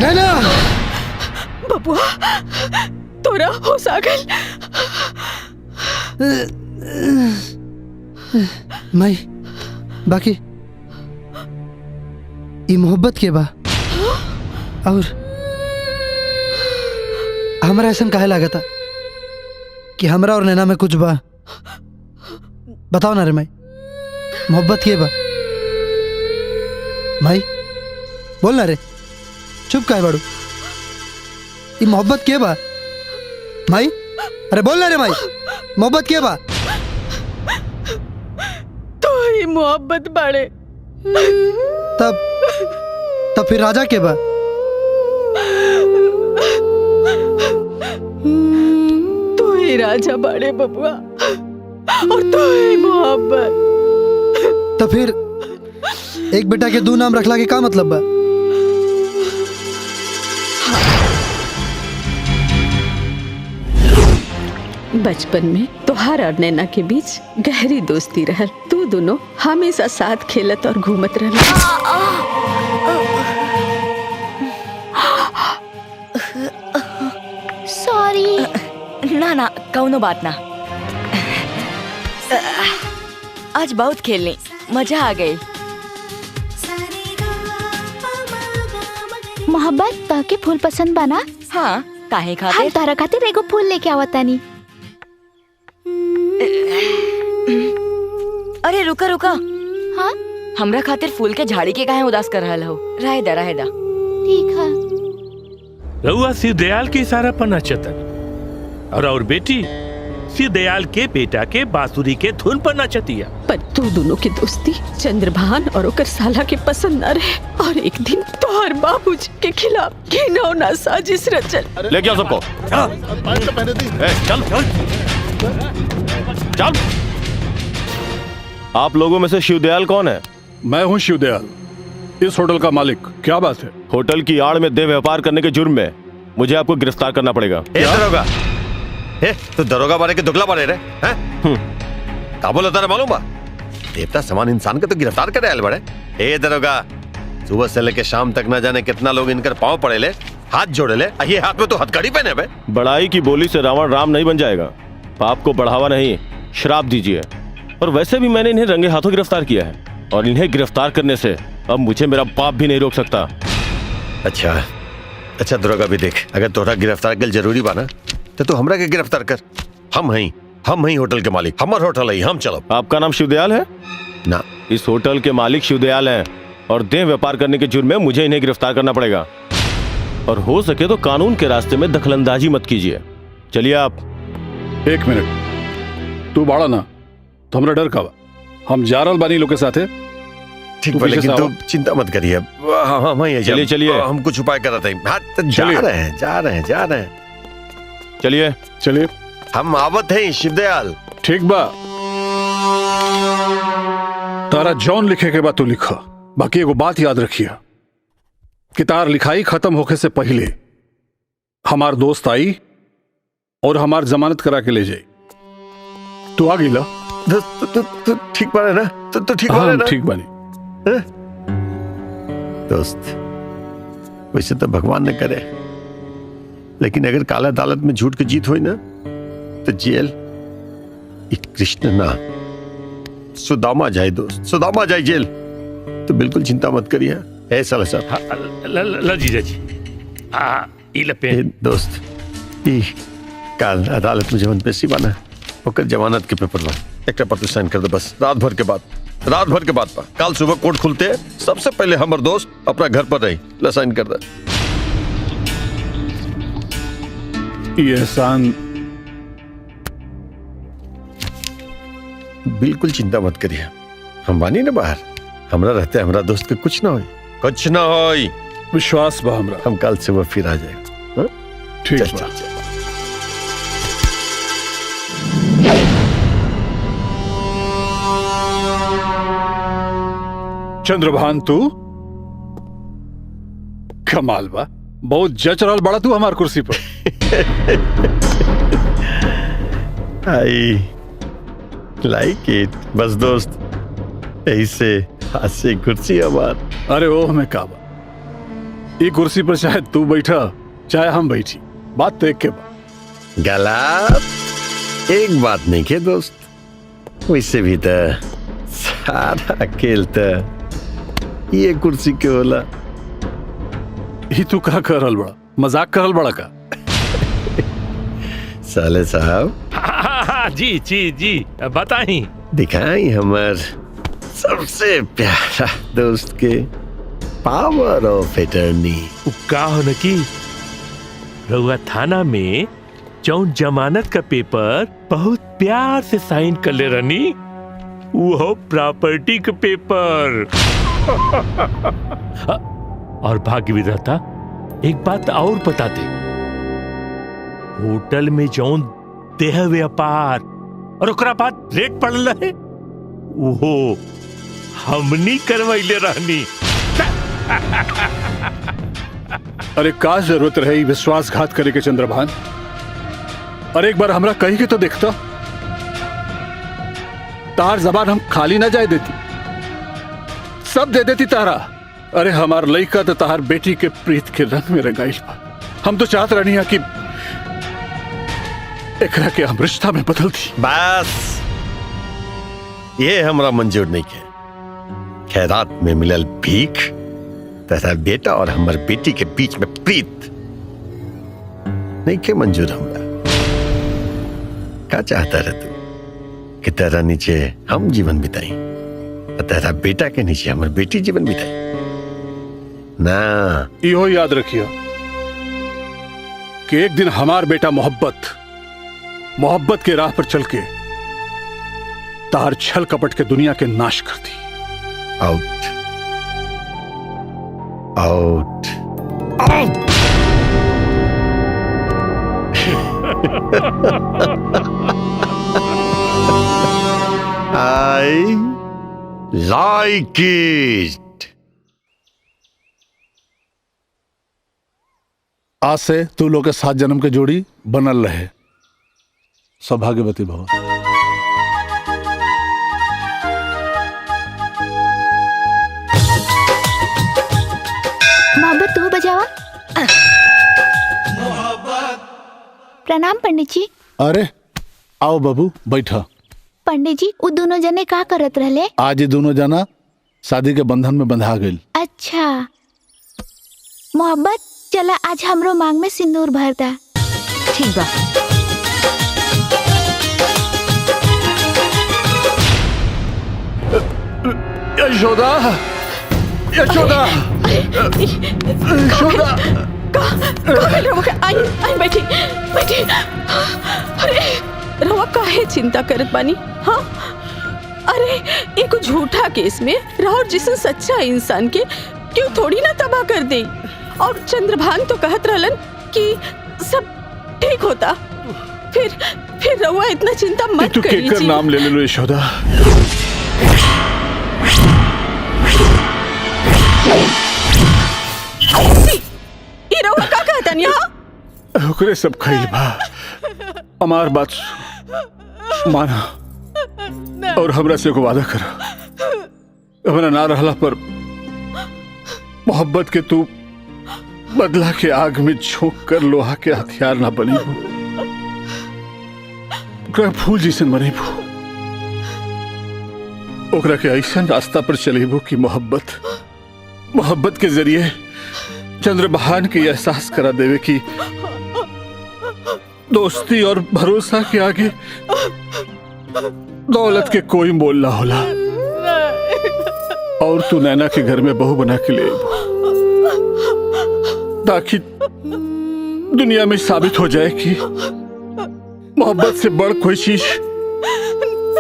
नैना बबुआ तोरा होश आ गइल। मैं बाकी ये मोहब्बत के बा और हमरा ऐसा काहे लगा था कि हमरा और नैना में कुछ बा। बताओ ना रे माई। मोहब्बत के बा माई बोल ना रे, चुप काहे बाड़ू? ये मोहब्बत के बा माई? अरे बोल ना रे माई, मोहब्बत के बा? तो ही मोहब्बत बाड़े। तब फिर राजा के बा? तो ही राजा बाड़े बबुआ, और तो ही मोहब्बत। तो फिर एक बेटा के दो नाम रखला के का मतलब बा? बचपन में तोहार और नैना के बीच गहरी दोस्ती रहल। तू दोनों हमेशा साथ खेलत और घूमत रहल। सॉरी। ना ना कौनो बात ना। आज बहुत खेलनी, मजा आ गई। मोहब्बत ताके फूल पसंद बना? हाँ, काहे हम खातिर? तारा खातिर एगो फूल लेके आवतानी। अरे रुका रुका। हाँ? हमरा खातिर फूल के झाड़ी के काहे उदास कर रहल हो? रहे दा रहे दा। ठीक है। रउआ सिर दयाल के इशारा पर नचतन और बेटी सिर दयाल के बेटा के बांसुरी के धुन पर नचतिया। पर तू दोनों की दोस्ती चंद्रभान और ओकर साला के पसंद न रहे, और एक दिन तोहर बाबूजी के खिलाफ घिनौना साजिश रचल। ले गया सबको। चल चल। आप लोगों में से शिवदयाल कौन है? मैं हूँ शिवदयाल, इस होटल का मालिक। क्या बात है? होटल की आड़ में देह व्यापार करने के जुर्म में मुझे आपको गिरफ्तार करना पड़ेगा। दरोगा, तो दरोगा बारे के दुगला बारे रे हैं? का बोला तारा मालूम बा? देवता समान इंसान के तो गिरफ्तार करे आयल बड़े। ए दरोगा, सुबह से लेके शाम तक ना जाने कितना लोग इनकर पांव पड़े ले, हाथ जोड़े ले, ये हाथ में तो हथकड़ी पहने बे। बड़ाई की बोली से रावण राम नहीं बन जाएगा। पाप को बढ़ावा नहीं, श्राप दीजिए। और वैसे भी मैंने इन्हें रंगे हाथों गिरफ्तार किया है, और इन्हें गिरफ्तार करने से अब मुझे मेरा पाप भी नहीं रोक सकता। अच्छा दरोगा भी देख, अगर तोहरा गिरफ्तार कर जरूरी बा ना, तो हमरा के गिरफ्तार कर। हम ही होटल के मालिक, हमार होटल है, हम चलो। आपका नाम शिवदयाल है ना? इस होटल के मालिक शिवदयाल हैं, और देह व्यापार करने के जुर्म में मुझे इन्हें गिरफ्तार करना पड़ेगा। और हो सके तो कानून के रास्ते में दखलंदाजी मत कीजिए। चलिए आप। एक मिनट, तू बाड़ा ना तो हमरा डर का बा। हम जा रहल बानी लोग के साथे। ठीक बा, लेकिन तू चिंता मत करिए। चलिए हम कुछ उपाय कर रहे हैं। जा रहे हैं। चलिए हम आवत हैं शिवदयाल। ठीक बा, तारा जॉन लिखे के बाद तू लिखा। बाकी एगो बात याद रखिए कि तार लिखाई खत्म होके से पहले हमार दोस्त आई और हमार जमानत करा के ले जाई। तू आ गिला? तो ठीक बा ना? तो ठीक बा ना? ठीक बानी दोस्त। वैसे तो भगवान ने करे, लेकिन अगर काला अदालत में झूठ की जीत हुई ना, तो जेल कृष्ण ना सुदामा जाए। दोस्त सुदामा जाए जेल। तो बिल्कुल चिंता मत करिए। ऐसा जीजा जी दोस्त, काल अदालत में जवन पेशी बना ओकर जमानत के पेपर ला, एक पर तू साइन कर दे बस। रात भर के बाद पा काल सुबह कोर्ट खुलते सबसे पहले हमर दोस्त अपना घर पर रही ला साइन कर दे। ये एहसान बिल्कुल चिंता मत करिए, हम बानी ना बाहर। हमरा रहते हमरा दोस्त के कुछ ना होई। विश्वास बा हमरा। हम कल सुबह फिर आ जाएगा। ठीक बा। चंद्रभान, तू कमाल बा, बहुत जच रहल बड़ा तू हमार कुर्सी पर। I like it. बस दोस्त, ऐसे हाथ से कुर्सी हमार। अरे ओह मैं काबा, ये कुर्सी पर चाहे तू बैठा चाहे हम बैठी, बात तो एक के बा। गलत एक बात नहीं के दोस्त, वैसे भी तो सारा खेल तो ये कुर्सी के होला। ही तू का कर रहल बड़ा? मजाक कर रहल बड़ा का? साले साहब जी बताई दिखाई हमर सबसे प्यारा दोस्त के पावर ऑफ एटर्नी। का हो न की रउआ थाना में जौन जमानत का पेपर बहुत प्यार से साइन कर ले रनी, वो प्रॉपर्टी का पेपर। और भाग्य विधाता एक बात और बता दे, होटल में जौन देह व्यापार और ओकरा बाद रेट पड़ल है, वो हमनी करवाइले रहनी। अरे का जरूरत रही विश्वासघात करे के चंद्रभान? अरे एक बार हमरा कही के तो देखता, तार जबान हम खाली ना जाए देती, सब दे देती तारा। अरे हमार लइका तो तार बेटी के प्रीत के रंग में रंगाइल बा। हम तो चाहत रहनी कि एकरा के हम रिश्ता में बदल दी। बस ये हमरा मंजूर नहीं है। खैरात में मिलल भीख तेरा बेटा और हमार बेटी के बीच में प्रीत नहीं के मंजूर हमरा। क्या चाहता रह तू कि तेरा नीचे हम जीवन बिताई और तेरा बेटा के नीचे हमारी बेटी जीवन बिताई? ना, इहो याद रखियो कि एक दिन हमार बेटा मोहब्बत के राह पर चल के तार छल कपट के दुनिया के नाश कर दी। Out out out. I like it. आज से तू लोग के 7 जन्म के जोड़ी बनल रहे। सौभाग्यवती भव। मोहब्बत तू बजावा। प्रणाम पंडित जी। अरे आओ बाबू बैठा। पंडित जी वो दोनों जने का करत रहले? आज ये दोनों जना शादी के बंधन में बंधा गई। अच्छा मोहब्बत, चला आज हमरो मांग में सिंदूर भर दा। ठीक बा। यशोदा, यशोदा, यशोदा। आई बैठी बैठी। अरे रवा काहे चिंता करत बानी? हाँ अरे एक झूठा केस में राहुल जिसन सच्चा इंसान के क्यों थोड़ी ना तबाह कर दे। और चंद्रभान तो कहत रहलन कि सब ठीक होता। फिर रवा इतना चिंता मत तू करी। केकर नाम ले लो यशोदा। ये रवा का कहता नहीं? हाँ ओकरे सब खइल बा। हमार बात माना और हमरा से को वादा कर। हमरा ना रहला पर मोहब्बत के तू बदला के आग में झोंक कर लोहा के हथियार ना बनी हो। ओकरा फूल जैसन बनेबू। ओकरा के ऐसा रास्ता पर चलेबू कि मोहब्बत के जरिए चंद्रभान के एहसास करा देवे कि दोस्ती और भरोसा के आगे दौलत के कोई मोल ना होला। और तू नैना के घर में बहू बना के ले ताकि दुनिया में साबित हो जाए कि मोहब्बत से बड़ कोई चीज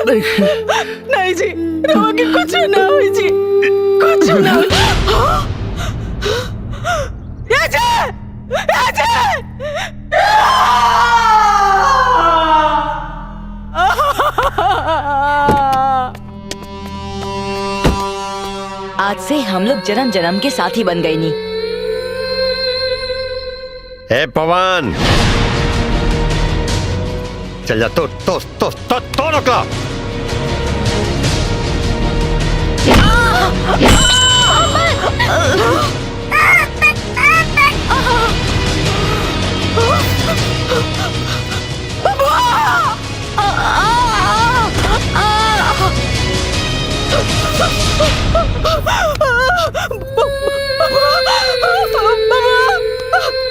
नहीं है। नहीं जी, रवा के कुछ ना हो जी, कुछ ना हो। राजा, राजा। आज से हम लोग जन्म जन्म के साथी बन गए नी। ए पवन, चल जा। तो रोकला।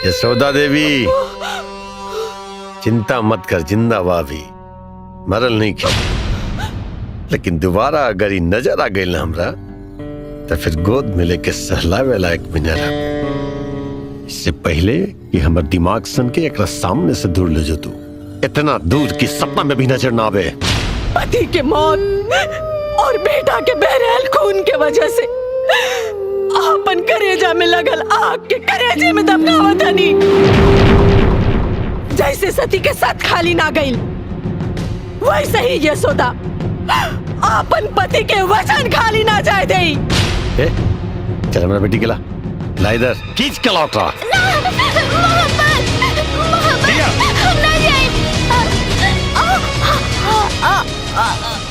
यशोदा देवी, चिंता मत कर, जिंदा भी मरल नहीं की। लेकिन दोबारा अगर ही नजर आ गई ना हमरा तो फिर गोद में लेके सहलावे लायक भी न रह। इससे पहले कि हमर दिमाग सन के एक सामने से दूर ले जो तू, इतना दूर कि सपना में भी नजर ना आवे। पति के मौत और बेटा के बहरहाल खून के वजह से आपन करेजा में लगल आग के करेजे में दबकावत हनी। जैसे सती के साथ खाली ना गई, वैसे ही यशोदा आपन पति के वचन खाली ना जाए दे। चल हमारा बेटी के ला इधर खींच के लौट रहा।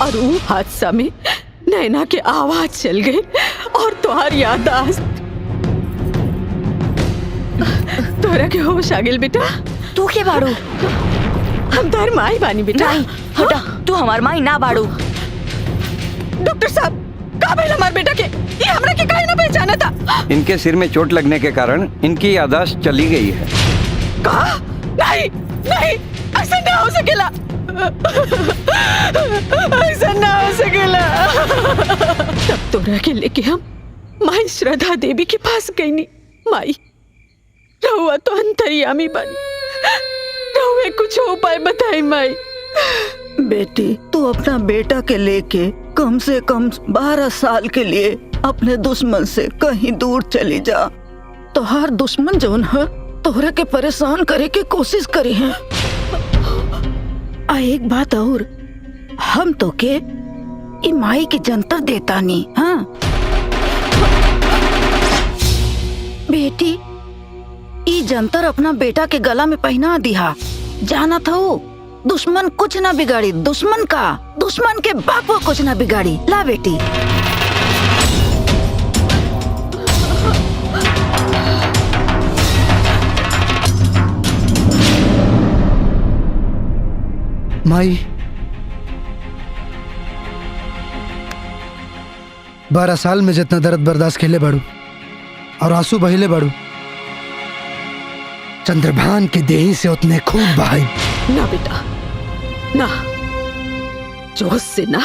और वो हादसा में नैना के आवाज चल गई और तुहार याददाश्त। तोरा के होश आ गेल बेटा। तू के बाड़ू? हम तार माई बानी बेटा। नहीं हटा, तू हमार माई ना बाड़ू। डॉक्टर साहब का भइल हमार बेटा के? ये हमरा के काहे ना पहचाना था? इनके सिर में चोट लगने के कारण इनकी याददाश्त चली गई है। कहा? नहीं नहीं, ऐसा ना हो सकेला, ऐसा ना हो सकेला। तब तोरा के लेके हम माई श्रद्धा देवी के पास गई नी। माई रहुआ तो अंतर्यामी बनी, रहुए कुछ उपाय बताई माई। बेटी तू अपना बेटा के लेके कम से कम 12 साल के लिए अपने दुश्मन से कहीं दूर चली जा। तोहार दुश्मन जौन है तोहरा के परेशान करे के कोशिश करी है। एक बात और, हम तो के माई के जंतर देता नहीं। हाँ बेटी, ई जंतर अपना बेटा के गला में पहना दिया। जाना था वो दुश्मन कुछ ना बिगाड़ी, दुश्मन के बापो कुछ ना बिगाड़ी। ला बेटी। माई 12 साल में जितना दर्द बर्दाश्त खेले बाड़ू और आंसू बहिले बाड़ू, चंद्रभान के देही से उतने खूब बहाई। ना बेटा ना, जोश से ना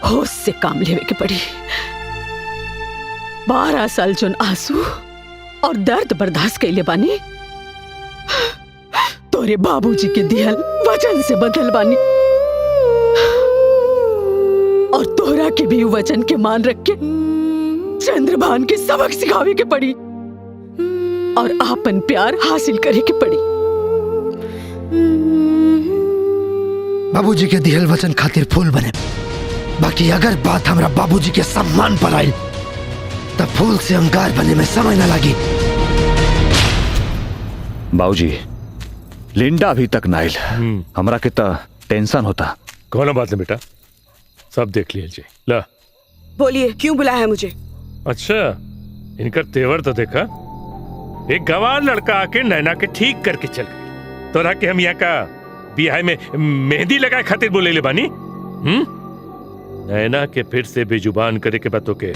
होश से काम लेवे के पड़ी। 12 साल जोन आंसू और दर्द बर्दाश्त कैले बानी, तोरे बाबूजी के दिहल वचन से बदल बानी। और तोरा के भी वचन के मान रख के चंद्रभान के सबक सिखावे के पड़ी और आपन प्यार हासिल करे के पड़ी। बाबूजी के दिहल वचन खातिर फूल बने, बाकी अगर बात हमरा बाबूजी के सम्मान पर आई तब फूल से अंगार बने में समय न लगी। बाबूजी लिंडा अभी तक नाइल, हमरा के टेंशन होता। कौन बात है बेटा, सब देख लीजिए। ला बोलिए, क्यों बुलाया है मुझे? अच्छा, इनका तेवर तो देखा। एक गंवार लड़का आके नैना के ठीक करके चल गई। तोरा के हम यहाँ का बिहार में मेहंदी लगाए खातिर बोले ले बानी। नैना के फिर से बेजुबान करे के बातों के।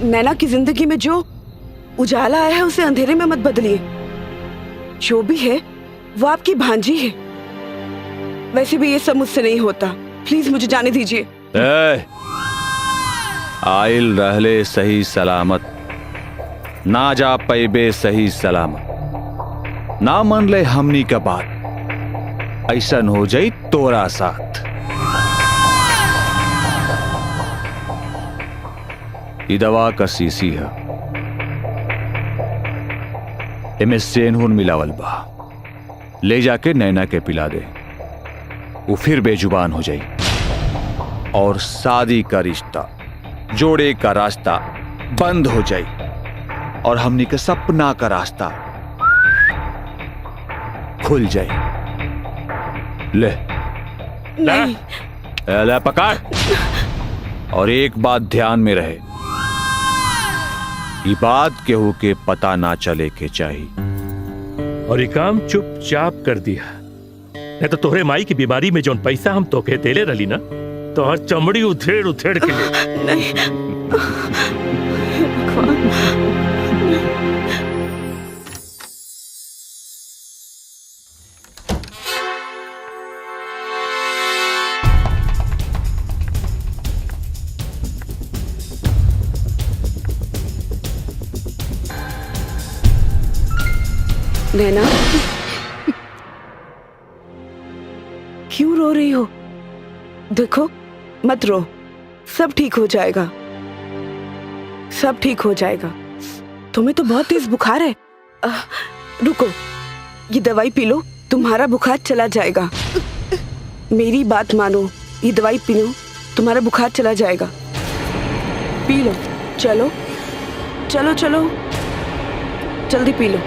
नैना की जिंदगी में जो उजाला आया है उसे अंधेरे में मत बदलिए। जो भी है वो आपकी भांजी है। वैसे भी ये सब मुझसे नहीं होता, प्लीज मुझे जाने दीजिए। आइल रहले सही सलामत, ना जा पैबे सही सलामत। ना मन ले हमनी का बात, ऐसन हो जाई तोरा साथ। ई दवा का सीसी है, इमे सेनहुन मिलावल बा। ले जाके नैना के पिला दे, वो फिर बेजुबान हो जाई और शादी का रिश्ता, जोड़े का रास्ता बंद हो जाई और हमनी के सपना का रास्ता खुल जाए। ले नहीं। ले पकड़। और एक बात ध्यान में रहे, ये बात केहू के पता ना चले के चाहिए। और ये काम चुपचाप कर दिया, नहीं तो तोहरे माई की बीमारी में जोन पैसा हम तोके देले रही ना, तो हर चमड़ी उथेड़ उथेड़ के ले। नहीं। नैना, क्यों रो रही हो? देखो, मत रो, सब ठीक हो जाएगा, सब ठीक हो जाएगा। तुम्हें तो बहुत तेज बुखार है। रुको, ये दवाई पी लो, तुम्हारा बुखार चला जाएगा। मेरी बात मानो, ये दवाई पी लो, तुम्हारा बुखार चला जाएगा। पी लो, चलो चलो चलो, जल्दी पी लो।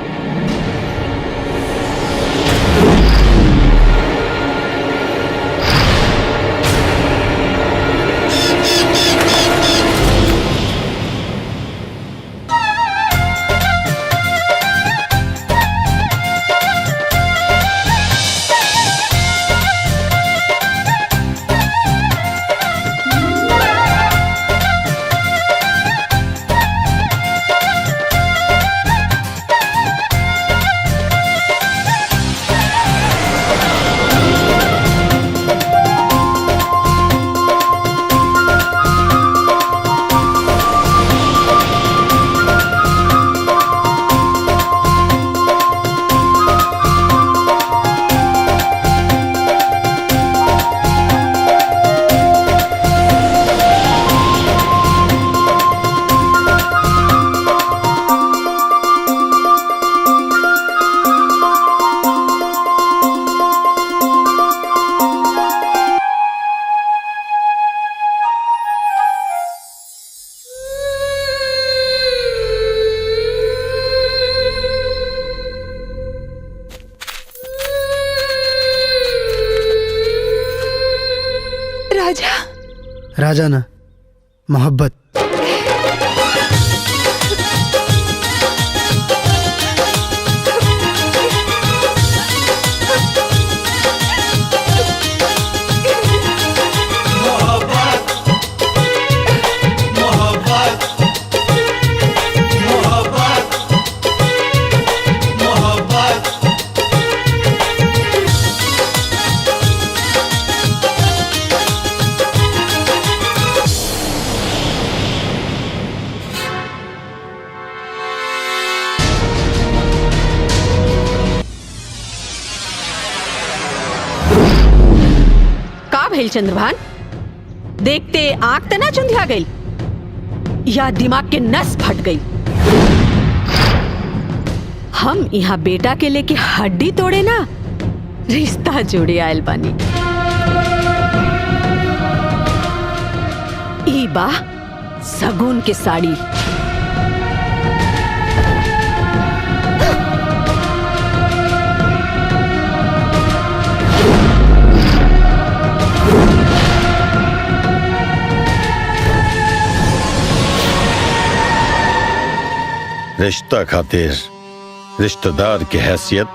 राजा ना, मोहब्बत। चंद्रभान, देखते आंख तना चुंधिया गई या दिमाग के नस फट गई? हम यहाँ बेटा के लेके हड्डी तोड़े ना, रिश्ता जोड़े आयल बानी। ई बा सगुन के साड़ी। रिश्ता खातिर रिश्तेदार की हैसियत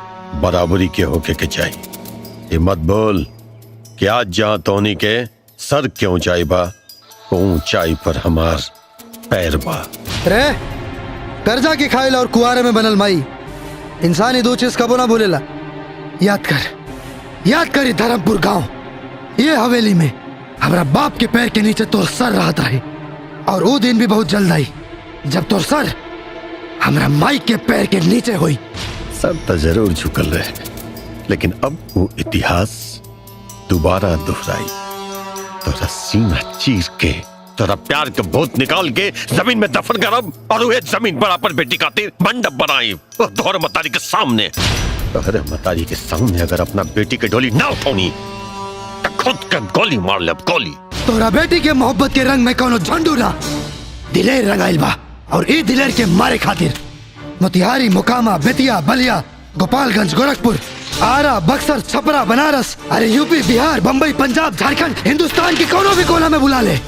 बराबरी के होके के चाहिए। ये मत बोल कि आज जहां तोनी के सर की ऊंचाई बा, ऊंचाई पर हमार पैर बा। रे कर्जा की खाइल और कुआरे में बनल माई, इंसानी दो चीज कबो ना भूलेला। याद कर धर्मपुर गांव, ये हवेली में हमारा बाप के पैर के नीचे तोर सर रहता है, और वो दिन भी बहुत जल्द आई जब तोर सर हमारा माई के पैर के नीचे हुई। सब तो जरूर झुकल रहे, लेकिन अब वो इतिहास दोबारा दोहराई। तोरा सीना चीर के, तोरा प्यार के भूत निकाल के जमीन में दफन करब, और वह जमीन पर अपन बेटी खातिर मंडप बनाई तोहर मतारी के सामने। तोहरे मतारी के सामने अगर अपना बेटी के डोली ना उठौनी तो खुद के गोली मार ले। गोली तोरा बेटी के मोहब्बत के रंग में कोनो झंडू ना, दिलेर रंगाइल बा, और ई दिलेर के मारे खातिर मोतिहारी, मोकामा, बेतिया, बलिया, गोपालगंज, गोरखपुर, आरा, बक्सर, छपरा, बनारस, अरे यूपी, बिहार, बम्बई, पंजाब, झारखंड, हिंदुस्तान की कोनो भी कोना में बुला ले।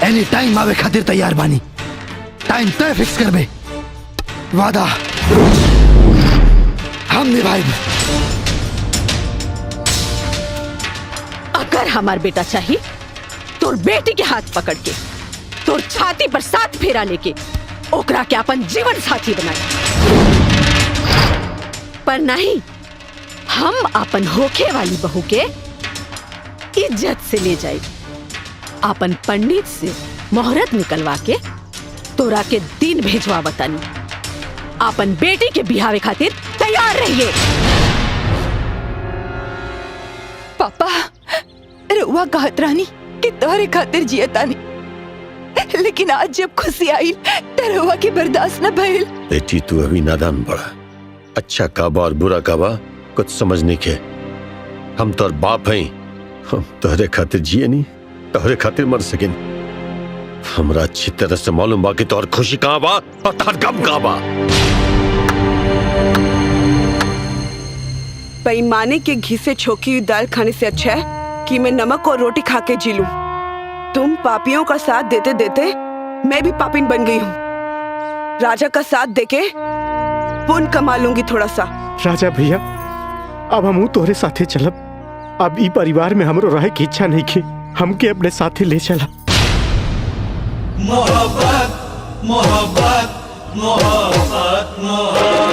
एनी टाइम आवे खातिर तैयार बानी। टाइम तय फिक्स करबे, वादा हम निभाएब। अगर हमार बेटा चाहिए तोर बेटी के हाथ पकड़ के, तोर छाती पर 7 फेरा लेके ओकरा के अपन जीवन साथी बनाए, पर नहीं, हम अपन होखे वाली बहू के इज्जत से ले जाए, अपन पंडित से मोहरत निकलवा के तोरा के दिन भेजवा बतानी, अपन बेटी के बिहावे खातिर तैयार रहिए। पापा रुआ कहत रानी कि तोहरे खातिर जियतानी, लेकिन आज जब खुशी आई तो रुआ की बर्दाश्त न भइल। बेटी तू अभी नादान बड़ा, अच्छा काबा और बुरा काबा कुछ समझने के। हम तोर बाप हैं, हम तोहरे खातिर जिए नहीं, तोहरे खातिर मर सके। हमरा अच्छी तरह से मालूम बा कि तोहर खुशी कहाँ बा और तोहर गम कहाँ बा। बेईमाने के घी से छोकी हुई दाल खाने से अच्छा है कि मैं नमक और रोटी खा के जी लूं। तुम पापियों का साथ देते देते मैं भी पापिन बन गई हूँ। राजा का साथ देके पुण्य कमा लूंगी थोड़ा सा। राजा भैया अब हम तोहरे साथे चलब। अब ई परिवार में हमरो रहे की इच्छा नहीं की, हमके अपने साथे ले चला। मोहब्बत मोहब्बत मोहब्बत मोहब्बत।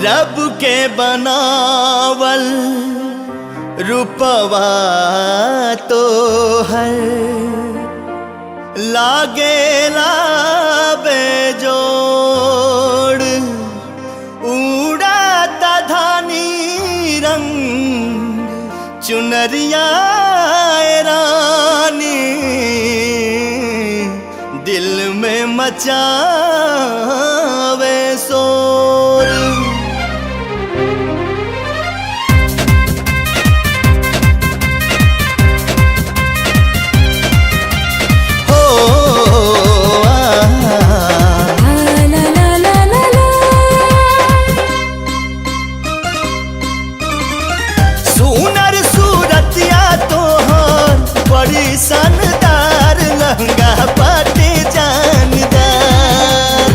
रब के बनावल रूपवा तो हर लागेला बेजोड़, उड़ाता धानी रंग चुनरिया रानी, दिल में मचावे शोर। बड़ी शानदार लहंगा पाटे जानदार,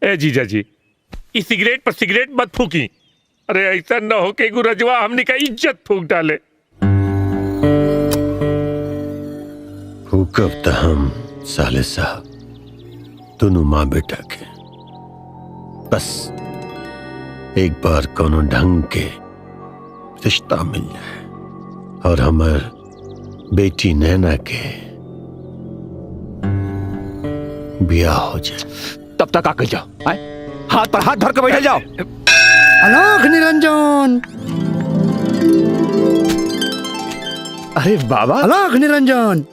ए जीजा जी, इस सिगरेट पर सिगरेट मत फूकी। अरे ऐसा न हो कि गुरजवा हमने का इज्जत फूक डाले। फूकब तो हम साले साहब दोनों माँ बेटा के, बस एक बार कोनो ढंग के रिश्ता मिल जाए और हमार बेटी नैना के ब्याह हो जाए, तब तक आकर जाओ, हाथ पर हाथ धर कर बैठ जाओ। आलोक निरंजन, अरे बाबा, आलोक निरंजन,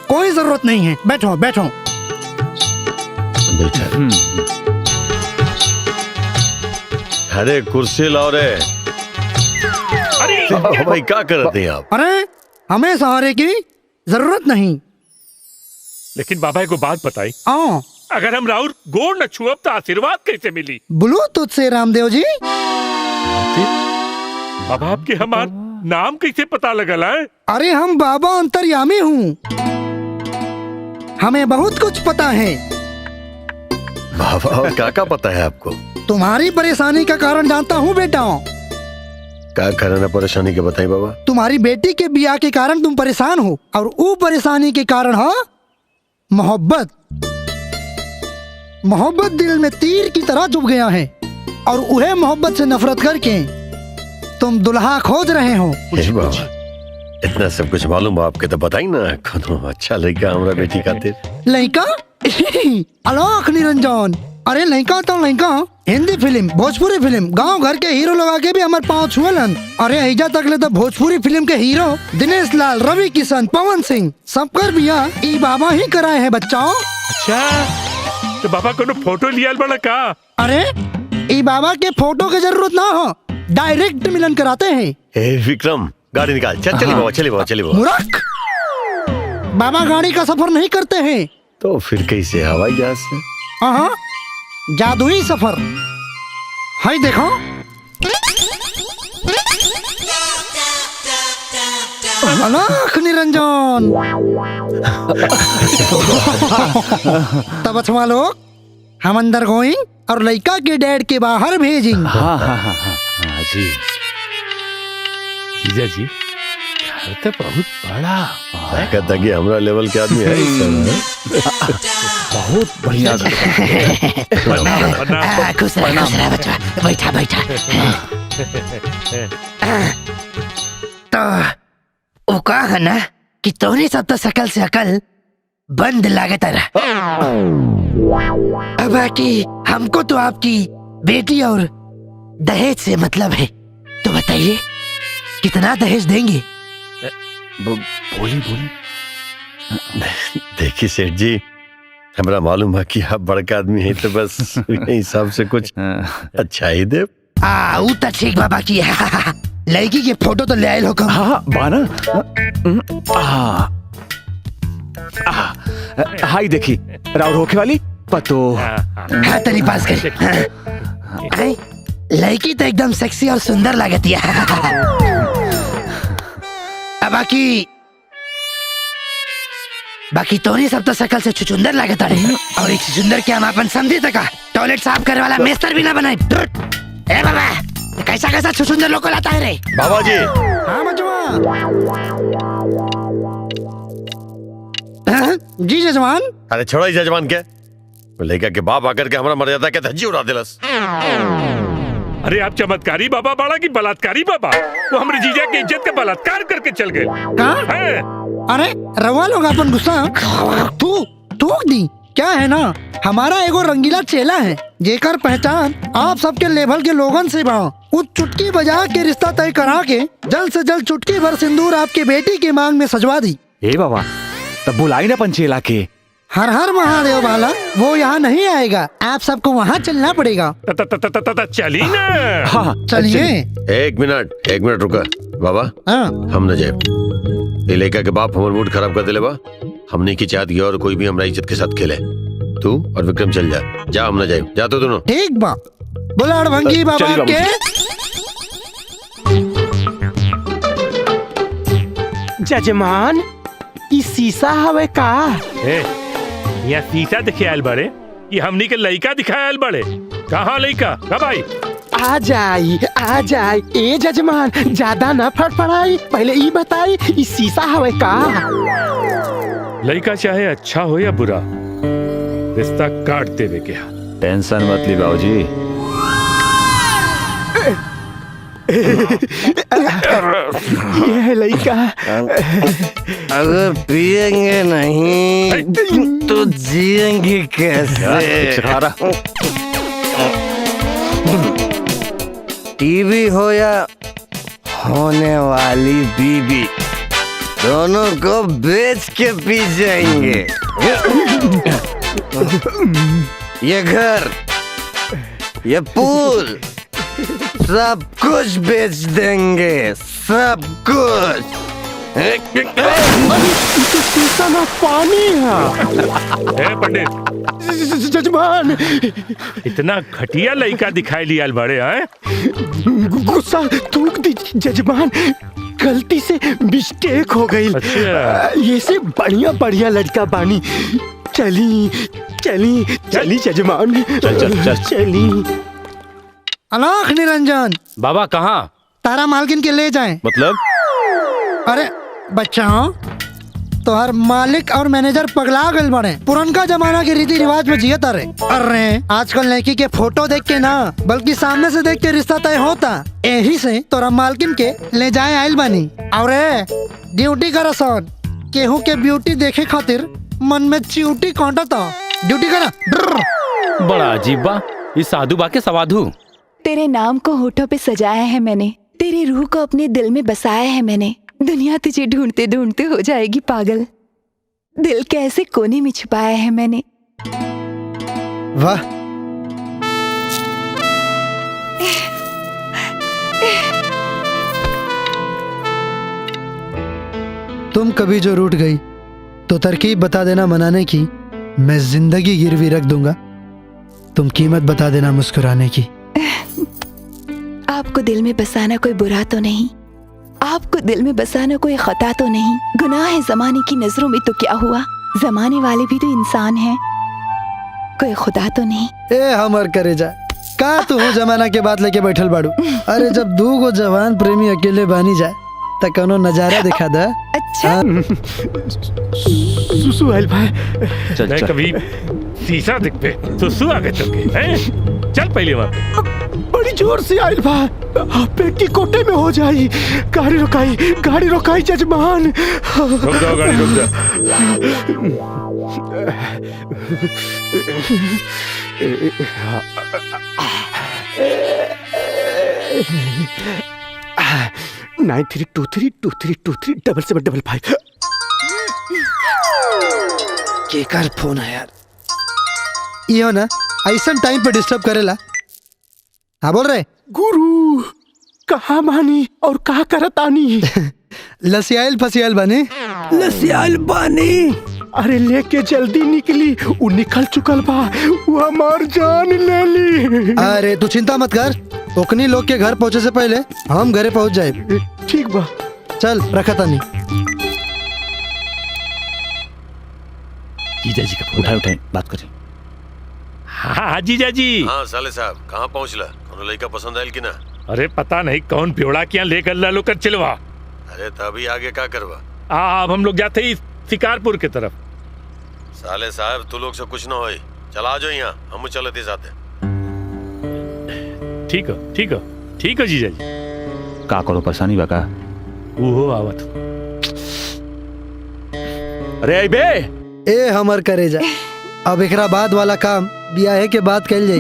कोई जरूरत नहीं है, बैठो बैठो। अरे कुर्सी लाओ रे। अरे भाई क्या करते हैं आप? अरे हमें सहारे की जरूरत नहीं। लेकिन बाबा को बात बताई, अगर हम राउर गोड़ न छुअब तो आशीर्वाद कैसे मिली? बोलो तुझसे रामदेव जी। बाबा आपके हमार नाम कैसे पता लगल है? अरे हम बाबा अंतर्यामी हूँ, हमें बहुत कुछ पता है। बाबा और क्या पता है आपको? तुम्हारी परेशानी का कारण जानता हूँ बेटा। क्या कारण है परेशानी के बताइए बाबा। तुम्हारी बेटी के ब्याह के कारण तुम परेशान हो और वो परेशानी के कारण है मोहब्बत। मोहब्बत दिल में तीर की तरह चुभ गया है और वह मोहब्बत से नफरत करके तुम दुल्हा खोज रहे हो। बाबा इतना सब कुछ मालूम आपके तो बताई ना, कोनो अच्छा लड़का हमारा बेटी खातिर। लड़का? आलोक निरंजन, अरे लड़का तो लड़का, हिंदी फिल्म, भोजपुरी फिल्म, गांव घर के हीरो लगा के भी हमारे पाँव छुएलन। अरे ऐजा तक ले तो भोजपुरी फिल्म के हीरो दिनेश लाल, रवि किशन, पवन सिंह सबकर बिया ई बाबा ही कराए हैं बच्चाओं। अच्छा तो बाबा को फोटो लिया बड़ा का? अरे ई बाबा के फोटो की जरूरत ना हो, डायरेक्ट मिलन कराते हैं। ए विक्रम गाड़ी निकाल, चलिए बाबा, चलिए बाबा, चलिए बाबा। मूर्ख, बाबा गाड़ी का सफर नहीं करते हैं। तो फिर कैसे? हवाई जहाज से? हाँ, जादुई सफर। हाय देखो, आलोक निरंजन। तब अच्छा लोग हम अंदर गोइंग और लड़का के डैड के बाहर भेजिंग। हाँ हाँ हाँ हाँ जी। जीजा जी घर तो बहुत बड़ा, कहता कि हमरा लेवल के आदमी है इस समय। बहुत बढ़िया। खुश रह बच्चा, बैठा बैठा। तो वो कहा है ना कि तोरे सब तो शकल से अकल बंद लागत रहा। बाकी हमको तो आपकी बेटी और दहेज से मतलब है, तो बताइए कितना दहेज देंगे? बोली बोली। देखिए सेठ जी, हमरा मालूम है कि आप बड़का आदमी हैं, तो बस हिसाब से कुछ अच्छा ही दे। वो तो ठीक बाबा की है। लड़की के फोटो तो ले आए हो कम? हाँ बाना। हाई देखी राउर होके वाली पतो। हाँ तेरी पास कर। लड़की तो एकदम सेक्सी और सुंदर लगती है। बाकी तोरी सब तो शकल से छुचुंदर लागत है, और एक छुचुंदर के हम अपन समझी तक टॉयलेट साफ करने वाला मेस्तर भी ना बनाए। ए बाबा कैसा कैसा छुचुंदर लोग को लाता है रे? बाबा जी। हाँ बचवा। जी जजमान। अरे छोड़ो ही जजमान के, लड़का के बाप आकर के हमारा मर्यादा के धज्जी उड़ा दिलस। अरे आप चमत्कारी बाबा बाड़ा की बलात्कारी बाबा? वो हमारे जीजा की इज्जत का बलात्कार करके चल गए। अरे रवा लोग अपन गुस्सा थूक दी। क्या है ना, हमारा एगो रंगीला चेला है जेकर पहचान आप सबके लेवल के लोगन से बा। वो चुटकी बजा के रिश्ता तय करा के जल्द से जल्द चुटकी भर सिंदूर आपके बेटी के मांग में सजवा दी। ए बाबा तब बुलाई ना पंचेला के। हर हर महादेव वाला, वो यहाँ नहीं आएगा, आप सबको वहाँ चलना पड़ेगा। चलिए ना। हाँ चलिए। एक मिनट रुका बाबा। हम न जाए, ये लड़का के बाप हमारे मूड खराब कर दिले बा। हमने की चाहत और कोई भी हमारा इज्जत के साथ खेले। तू और विक्रम चल जा, हम न जाए। जा तो दोनों। ठीक बा, बुलाड़ भंगी बाबा के। जजमान ई शीशा हवे का? ए, यहाँ शीशा दिखे आयल बड़े, ये हमनी के लइका दिखायल बड़े। कहाँ लइका? कब आई? आ जाई ए जजमान, ज्यादा न फड़फड़ाई, पहले ई बताई ई शीशा हवे का? लइका चाहे अच्छा हो या बुरा, रिश्ता काट देवे के। टेंशन मत ली बाबूजी। ये है लइका। अगर पिएंगे नहीं तो जिएंगे कैसे? टीवी हो या होने वाली बीबी, दोनों को बेच के पी जाएंगे। ये घर, ये पूल, सब कुछ बेच देंगे, सब कुछ। शीशा में पानी है। पंडित जजमान, इतना घटिया लइका दिखाई लिया बड़े हैं? गुस्सा थूक दी जजमान, गलती से मिस्टेक हो गई। अच्छा। ये से बढ़िया लड़का बानी। चली जजमान, चली। अलाख निरंजन बाबा कहाँ? तारा मालकिन के ले जाएं। मतलब? अरे बच्चा, तो हर मालिक और मैनेजर पगला गए बड़े, पुरनका जमाना के रीति रिवाज में जियत रहे। अरे आजकल लड़की के फोटो देख के ना, बल्कि सामने से देख के रिश्ता तय होता। यही से तोरा मालकिन के ले जाए आयल बानी। और ड्यूटी करसन, केहू के ब्यूटी देखे खातिर मन में च्यूटी कांटता। ड्यूटी करा। बड़ा अजीब बा, इस साधु बा के सवाधु। तेरे नाम को होठों पे सजाया है मैंने, तेरी रूह को अपने दिल में बसाया है मैंने। दुनिया तुझे ढूंढते ढूंढते हो जाएगी पागल, दिल के ऐसे कोने में छुपाया है मैंने। वाह, तुम कभी जो रूठ गई तो तरकीब बता देना मनाने की, मैं जिंदगी गिरवी रख दूंगा। तुम कीमत बता देना मुस्कुराने की। आपको दिल में बसाना कोई बुरा तो नहीं, आपको दिल में बसाना कोई खता तो नहीं। गुनाह है जमाने की नजरों में तो क्या हुआ, जमाने वाले भी तो इंसान हैं, कोई खुदा तो नहीं। ए हमर करे जा का तू हो जमाना के बात लेके बैठल बाड़ू। अरे जब दू गो जवान प्रेमी अकेले बानी जाए त कोनो नजारा दिखा दा। अच्छा सुसु आइल भाई, चल कभी शीशा दिख पे सुसु आगे चल के हैं? चल पहले वहाँ पे। बड़ी जोर से आइल भाई, पेटी कोटे में हो जाई। गाड़ी रोकाई जजमान। रुक जाओ, गाड़ी रुक जा। नाइन 3232323 775। केकर फोन है यार? यो ना ऐसा टाइम पे डिस्टर्ब करेला। हाँ बोल रहे गुरु, कहाँ मानी और कहाँ करतानी? लसियाल फसियाल बानी। लसियाल बानी? अरे लेके जल्दी निकली, वो निकल चुकल बा, वो हमार जान ले ली। अरे तू चिंता मत कर, ओकनी लोग के घर पहुँचे से पहले हम घरे पहुँच जाए। ठीक बा, चल रखा तानी। जीजा जी का फोन उठाए, बात करें। हाँ जीजा जी। हाँ साले साहब, कहाँ पहुँचला? कोनो लड़का पसंद आयल कि ना? अरे पता नहीं कौन प्योड़ा क्या लेकर ला लो कर चिलवा। अरे तभी आगे क्या करवा? अब हम लोग जाते ही शिकारपुर की तरफ। साले साहब तू लोग से कुछ ना होई, चला जाओ यहाँ, हम चलते जाते। ठीक है जीजा जी। का करो परेशानी बा का? वो आवत। अरे आई बे, ए हमर करे जा, अब एकरा बाद वाला काम ब्याह के बाद कल जाई।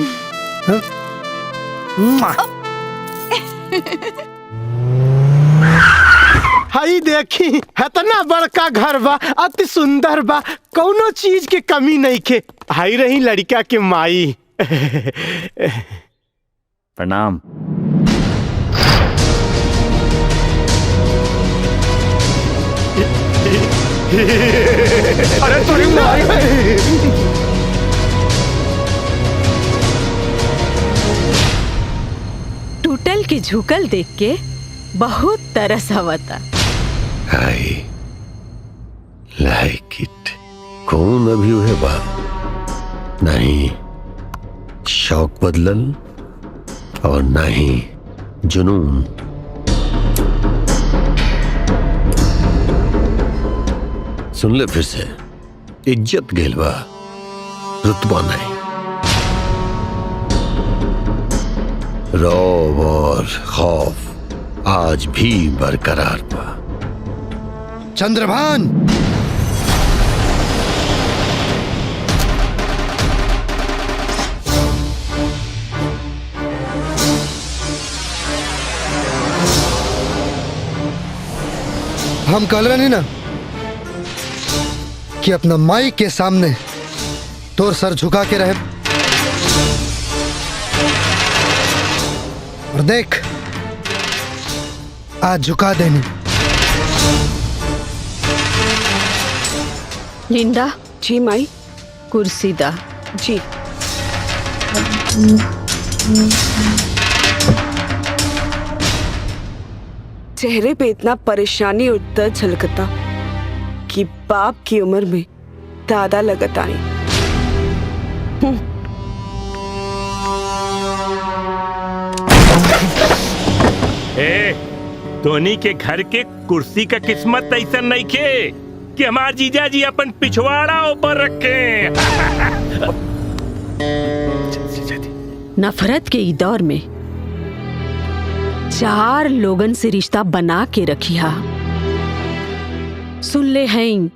हाई देखी, इतना बड़का घर बा, अति सुंदर बा, कौनो चीज के कमी नहीं के। हाई रही लड़का के माई। प्रणाम। अरे थोड़ी टूटल की झुकल देख के बहुत तरस आवता। I like it. कौन अभी हुए बात नहीं, शौक बदलल और नहीं जुनून। सुन ले फिर से, इज्जत गेलवा रुतबा नहीं। रौब और खौफ आज भी बरकरार बा। चंद्रभान, हम कल रहे नहीं ना कि अपना माई के सामने तोर सर झुका के रहे, और देख आज झुका देनी। लिंडा। जी माई। कुर्सी दा। जी। चेहरे पे इतना परेशानी और दर्द झलकता कि बाप की उम्र में दादा लगत आई। धोनी के घर के कुर्सी का किस्मत ऐसा नहीं के कि हमार जीजा जी अपन पिछवाड़ा ऊपर रखे। नफरत के ई दौर में 4 लोगन से रिश्ता बना के रखिया। सुन ले हैं,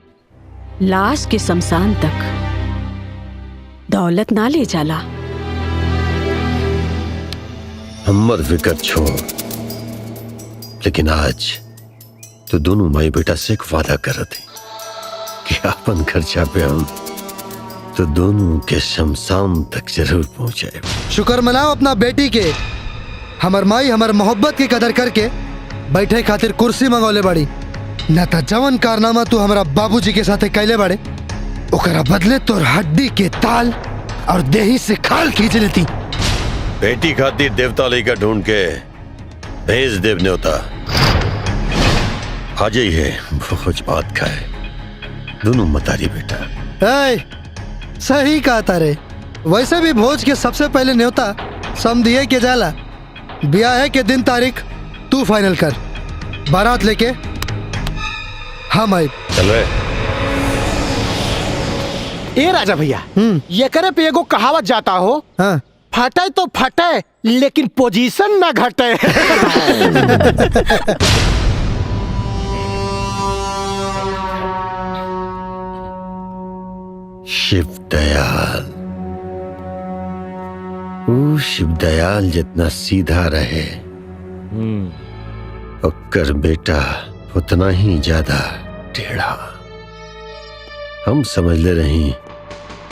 लाश के शमशान तक दौलत ना ले जाला। हमर फिकर छोड़, लेकिन आज तो दोनों माई बेटा से एक वादा कर थे कि अपन खर्चा पे हम तो दोनों के शमशान तक जरूर पहुंचाए। शुक्र मनाओ अपना बेटी के, हमर माई हमर मोहब्बत की कदर करके बैठे खातिर कुर्सी मंगौले बड़ी। न तो जवन कारनामा तू हमारा बाबूजी के साथे कैले बड़े, ओकरा बदले तोर हड्डी के ताल और देही से खाल खींच लेती। बेटी खातिर देवता लेकर ढूंढ के भेज देव न्योता। आज ही है भोज भात खाए दोनों मतारी बेटा। ए, सही कहा तारे। वैसे भी भोज के सबसे पहले न्योता समझिए के जाला। ब्याह के दिन तारीख तू फाइनल कर, बारात लेके हम आए। चल रे। ए राजा भैया, ये करे पे एगो कहावत जाता हो, हाँ। फटे तो फटे लेकिन पोजीशन ना घटे। शिव दयाल, वो शिव दयाल जितना सीधा रहे ओकर बेटा उतना ही ज्यादा टेढ़ा। हम समझ ले रही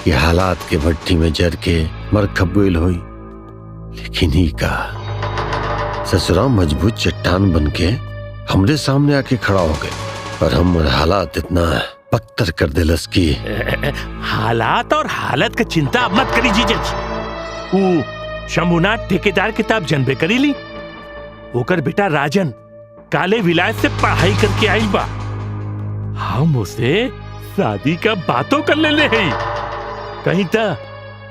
कि हालात के भट्टी में जर के मर खबुल हुई, लेकिन ही का ससुरा मजबूत चट्टान बन के हमरे सामने आके खड़ा हो गए और हम हालात इतना पत्थर कर दिलस की। हालात और हालत का चिंता अब मत करी जीजा जी। वो शंभुनाथ ठेकेदार किताब जनबे करी ली, ओकर बेटा राजन काले विलायत से पढ़ाई करके आई बा। हम उसे शादी का बातों कर ले हैं, कहीं तो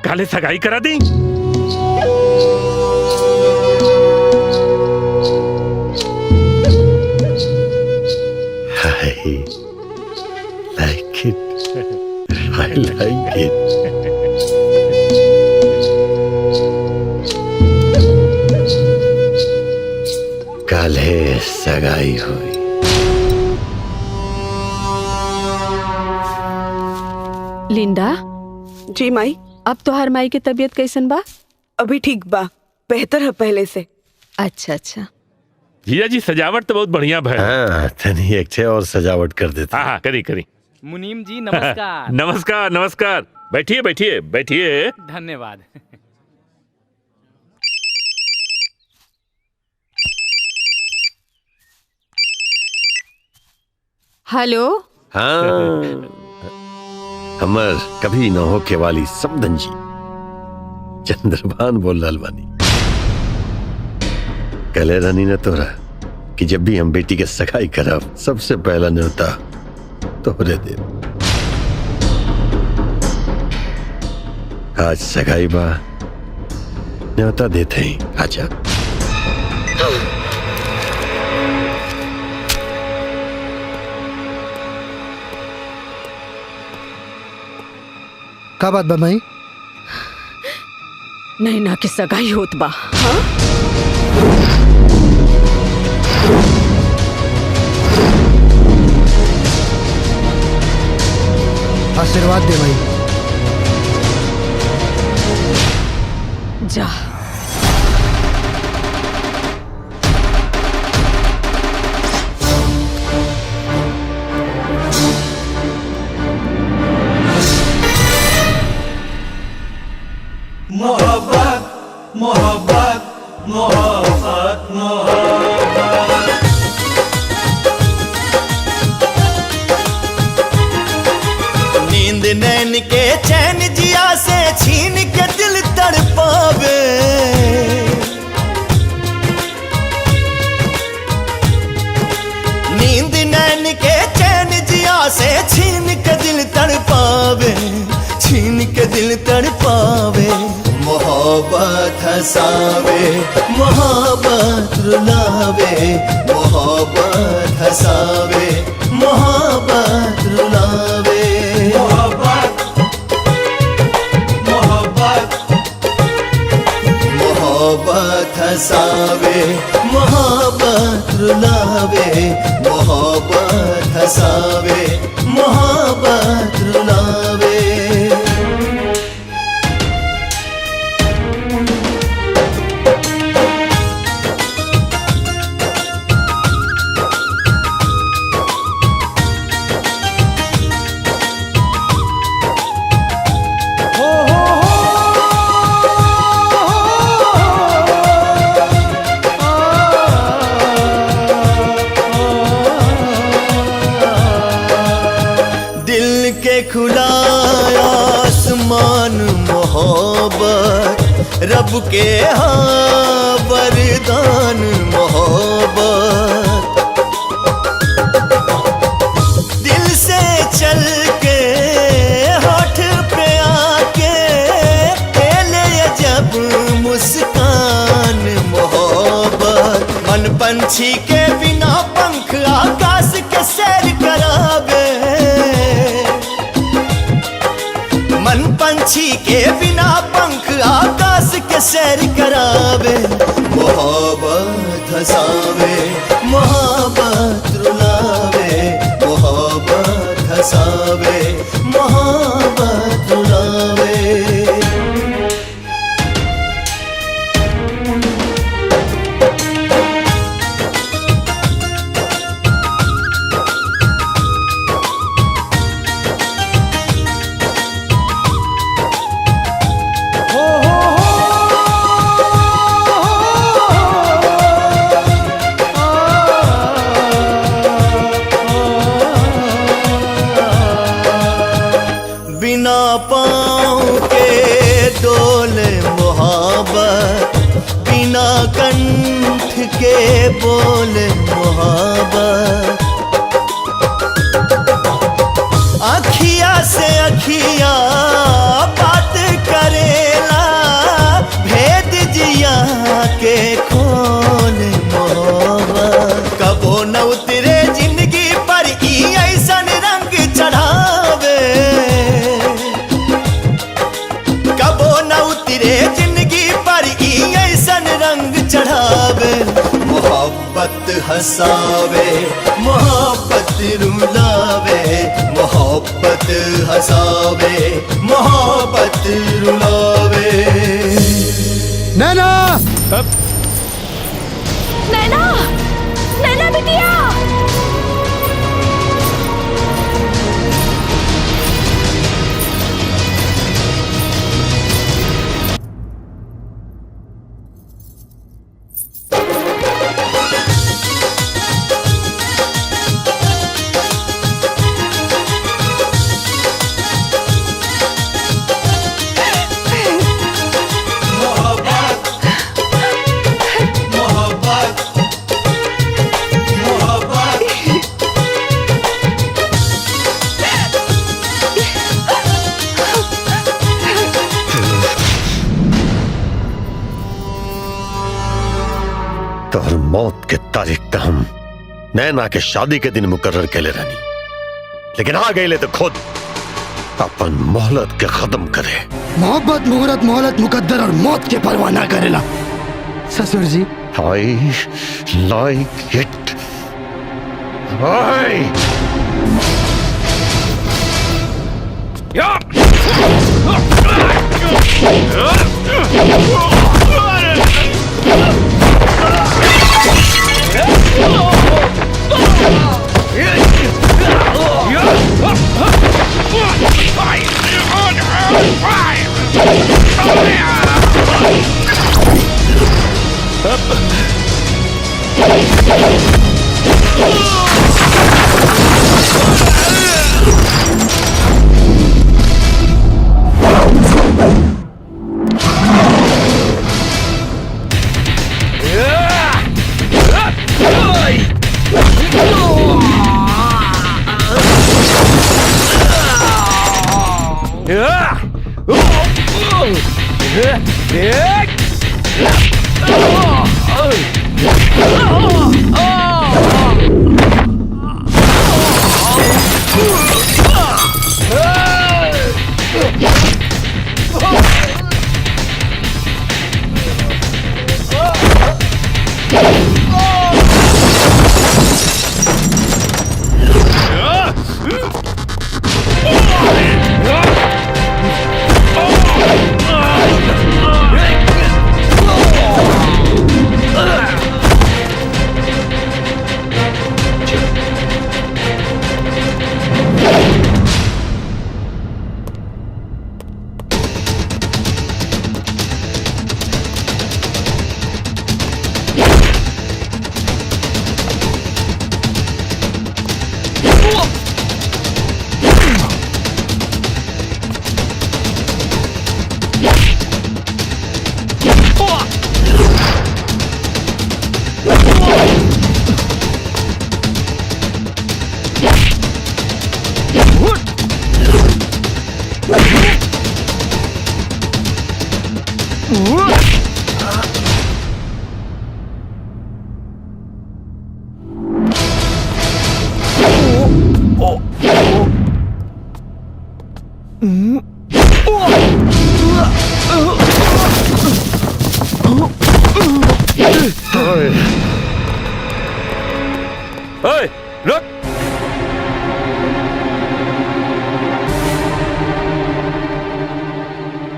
काले सगाई करा दी। I like it. I like it. काले सगाई हुई। लिंडा। जी माई। अब तो हर माई की तबीयत कैसन बा? अभी ठीक बा, बेहतर है पहले से। अच्छा अच्छा। जीजा जी सजावट तो बहुत बढ़िया है। हाँ, तनी एक छे और सजावट कर देते। हाँ करी करी। मुनीम जी नमस्कार। नमस्कार नमस्कार। बैठिए बैठिए बैठिए। धन्यवाद। हेलो। हाँ, हमर कभी न होके वाली समधन जी चंद्रभान बोल रहल बानी। कहले रहनी न तोरा कि जब भी हम बेटी के सगाई करब सबसे पहला न्योता तोहरे दे। आज सगाई बा, न्योता देते ही आजा। का बात बा माई? नैना के सगाई होत बा। हाँ? आशीर्वाद दे माई। जा। मोहब्बत मोहब्बत मोहब्बत मोहब्बत। नींद नैन के चैन जिया से छीन के दिल तड़पावे। नींद नैन के चैन जिया से छीन के दिल तड़पावे, छीन के दिल तड़पावे। मोहब्बत हंसावे, मोहब्बत रुलावे, मोहब्बत हंसावे, मोहब्बत रुलावे। मोहब्बत मोहब्बत मोहब्बत हंसावे, मोहब्बत रुलावे, मोहब्बत हंसावे, मोहब्बत रुलावे। खुला आसमान मोहब्बत, रब के हाँ वरदान मोहब्बत। दिल से चल के होठ पे आके खेले जब मुस्कान मोहब्बत। मन पंछी के बिना पंख आकाश के सैर करावे, मन पंछी के बिना पंख आकाश के सैर करावे। मोहब्बत हंसावे, मोहब्बत रुलावे, मोहब्बत हंसावे, मोहब्बत रुलावे। बिना पाँव के डोले मोहब्बत, बिना कंठ के बोले मोहब्बत। अखिया से अखिया बात करेला, भेद जिया के खोले मोहब्बत। कबो न उतरे जिंदगी पर ई ऐसन रंग चढ़ावे, कबो न उतरे जिंदगी पर ई ऐसन रंग चढ़ावे। मोहब्बत हंसावे, मोहब्बत रुलावे, मोहब्बत हंसावे, मोहब्बत रुलावे। नैना! नैना! नैना बिटिया! मोहब्बत मौत के तारीख तो हम नैना के शादी के दिन मुकर्रर के ले रहनी, लेकिन आ गए तो खुद अपन मोहलत के खत्म करे। मोहब्बत मुहूर्त मोहलत मुकद्दर और मौत के परवाह ना करेला ससुर जी। I like it.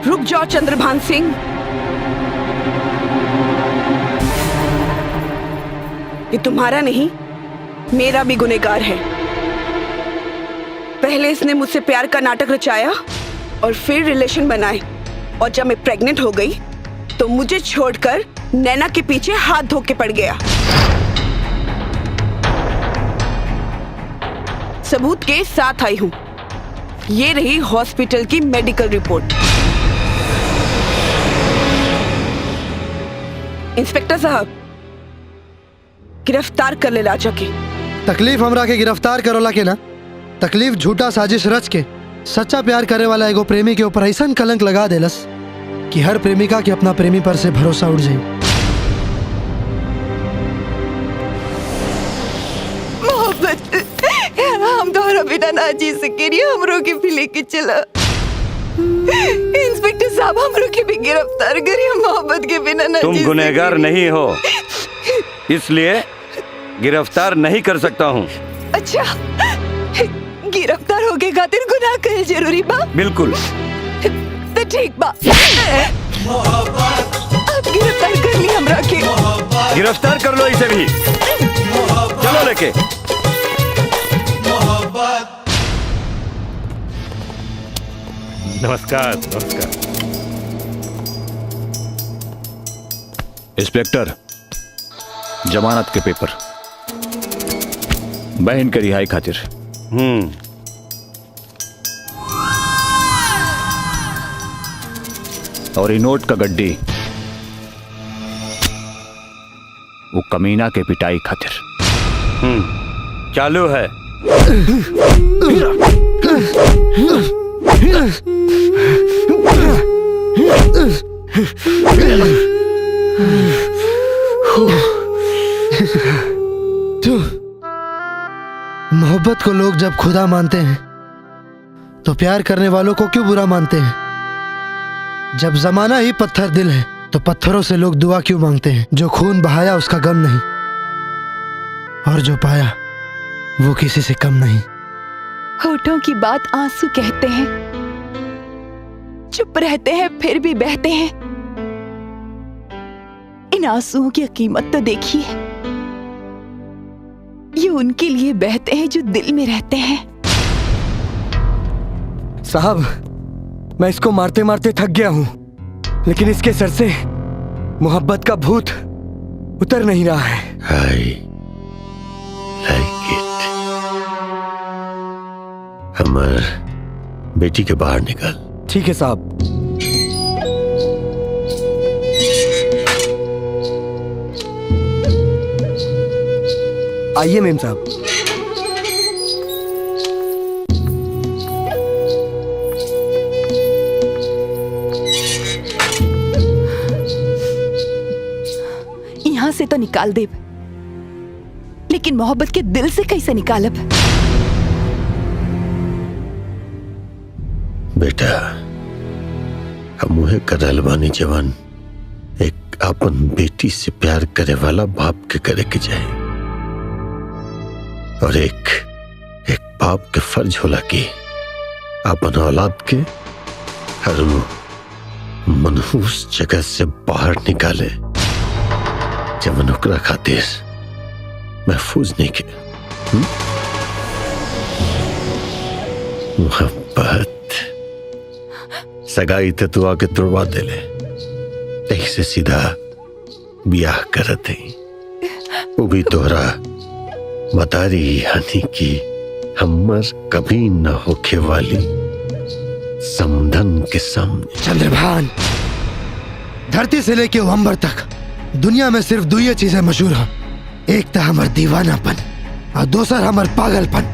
रुक जाओ चंद्रभान सिंह। ये तुम्हारा नहीं, मेरा भी गुनहगार है। पहले इसने मुझसे प्यार का नाटक रचाया और फिर रिलेशन बनाए, और जब मैं प्रेग्नेंट हो गई तो मुझे छोड़कर नैना के पीछे हाथ धो के पड़ गया। सबूत के साथ आई हूं। ये रही हॉस्पिटल की मेडिकल रिपोर्ट। इंस्पेक्टर साहब, गिरफ्तार कर ले लाचा के। तकलीफ हमरा के गिरफ्तार करोला के ना, तकलीफ झूठा साजिश रच के सच्चा प्यार करे वाला एगो प्रेमी के ऊपर ऐसा कलंक लगा देलस कि हर प्रेमिका के अपना प्रेमी पर से भरोसा उड़ जाए। मोहब्बत हम दोनों बिना ना जी सके रही, हमरों के भी लेके चला। इंस्पेक्टर साहब, हमरों के भी गिरफ्तार करिए, मोहब्बत के बिना ना। तुम गुनहगार नहीं हो, इसलिए गिरफ्तार नहीं कर सकता हूँ। अच्छा, गिरफ्तार होके खातिर गुनाह करे जरूरी बा? बिल्कुल। तो ठीक बा, अब गिरफ्तार कर ली हमरा के। गिरफ्तार कर लो इसे भी, चलो लेके। नमस्कार नमस्कार। इंस्पेक्टर, जमानत के पेपर बहन के रिहाई खातिर। और ये नोट का गड्डी वो कमीना के पिटाई खातिर। चालू है। तू मोहब्बत को लोग जब खुदा मानते हैं तो प्यार करने वालों को क्यों बुरा मानते हैं? जब जमाना ही पत्थर दिल है तो पत्थरों से लोग दुआ क्यों मांगते हैं? जो खून बहाया उसका गम नहीं, और जो पाया वो किसी से कम नहीं। होठों की बात आंसू कहते हैं, चुप रहते हैं फिर भी बहते हैं। इन आंसुओं की कीमत तो देखिए, ये उनके लिए बहते हैं जो दिल में रहते हैं। साहब, मैं इसको मारते मारते थक गया हूं, लेकिन इसके सर से मोहब्बत का भूत उतर नहीं रहा है। I like it. अमर, बेटी के बाहर निकल। ठीक है साहब। आइए मेम साहब। यहां से तो निकाल दे, लेकिन मोहब्बत के दिल से कैसे निकालब? बेटा, हम उहे करल बानी जवान एक अपन बेटी से प्यार करे वाला बाप के करे के जाए, और एक बाप के फर्ज होला कि अपन औलाद के हर मनहूस जगह से बाहर निकाले जवन ओकरा खातिर महफूज नहीं के। मोहब्बत सगाई थे तू आके तुड़वा दे ले, तही से सीधा ब्याह करत है। वो भी तोहरा बता रही हानि की हमर कभी न होके वाली समधन के सामने। चंद्रभान, धरती से लेके अंबर तक दुनिया में सिर्फ दो ही चीजें मशहूर हैं, एक तो हमार दीवानापन और दूसर हमार पागलपन।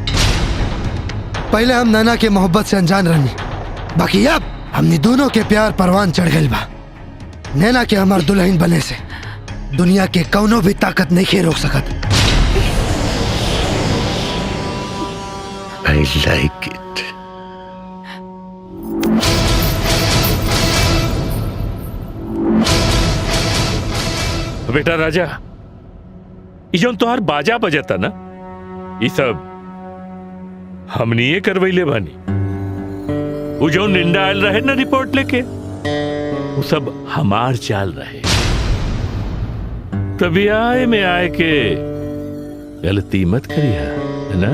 पहले हम नैना के मोहब्बत से अनजान रहनी, बाकी अब हमने दोनों के प्यार परवान चढ़ गई बा। नैना के हमार दुल्हन बने से दुनिया के कौनो भी ताकत नहीं रोक सकत। I like it. बेटा राजा, ये जो तोहार बाजा बजता ना, ये सब हमनी ये करवैले बानी। वो जो निंदा आयल रहे ना रिपोर्ट लेके, वो सब हमार चाल रहे। तभी आए में आए के गलती मत करिया, है ना?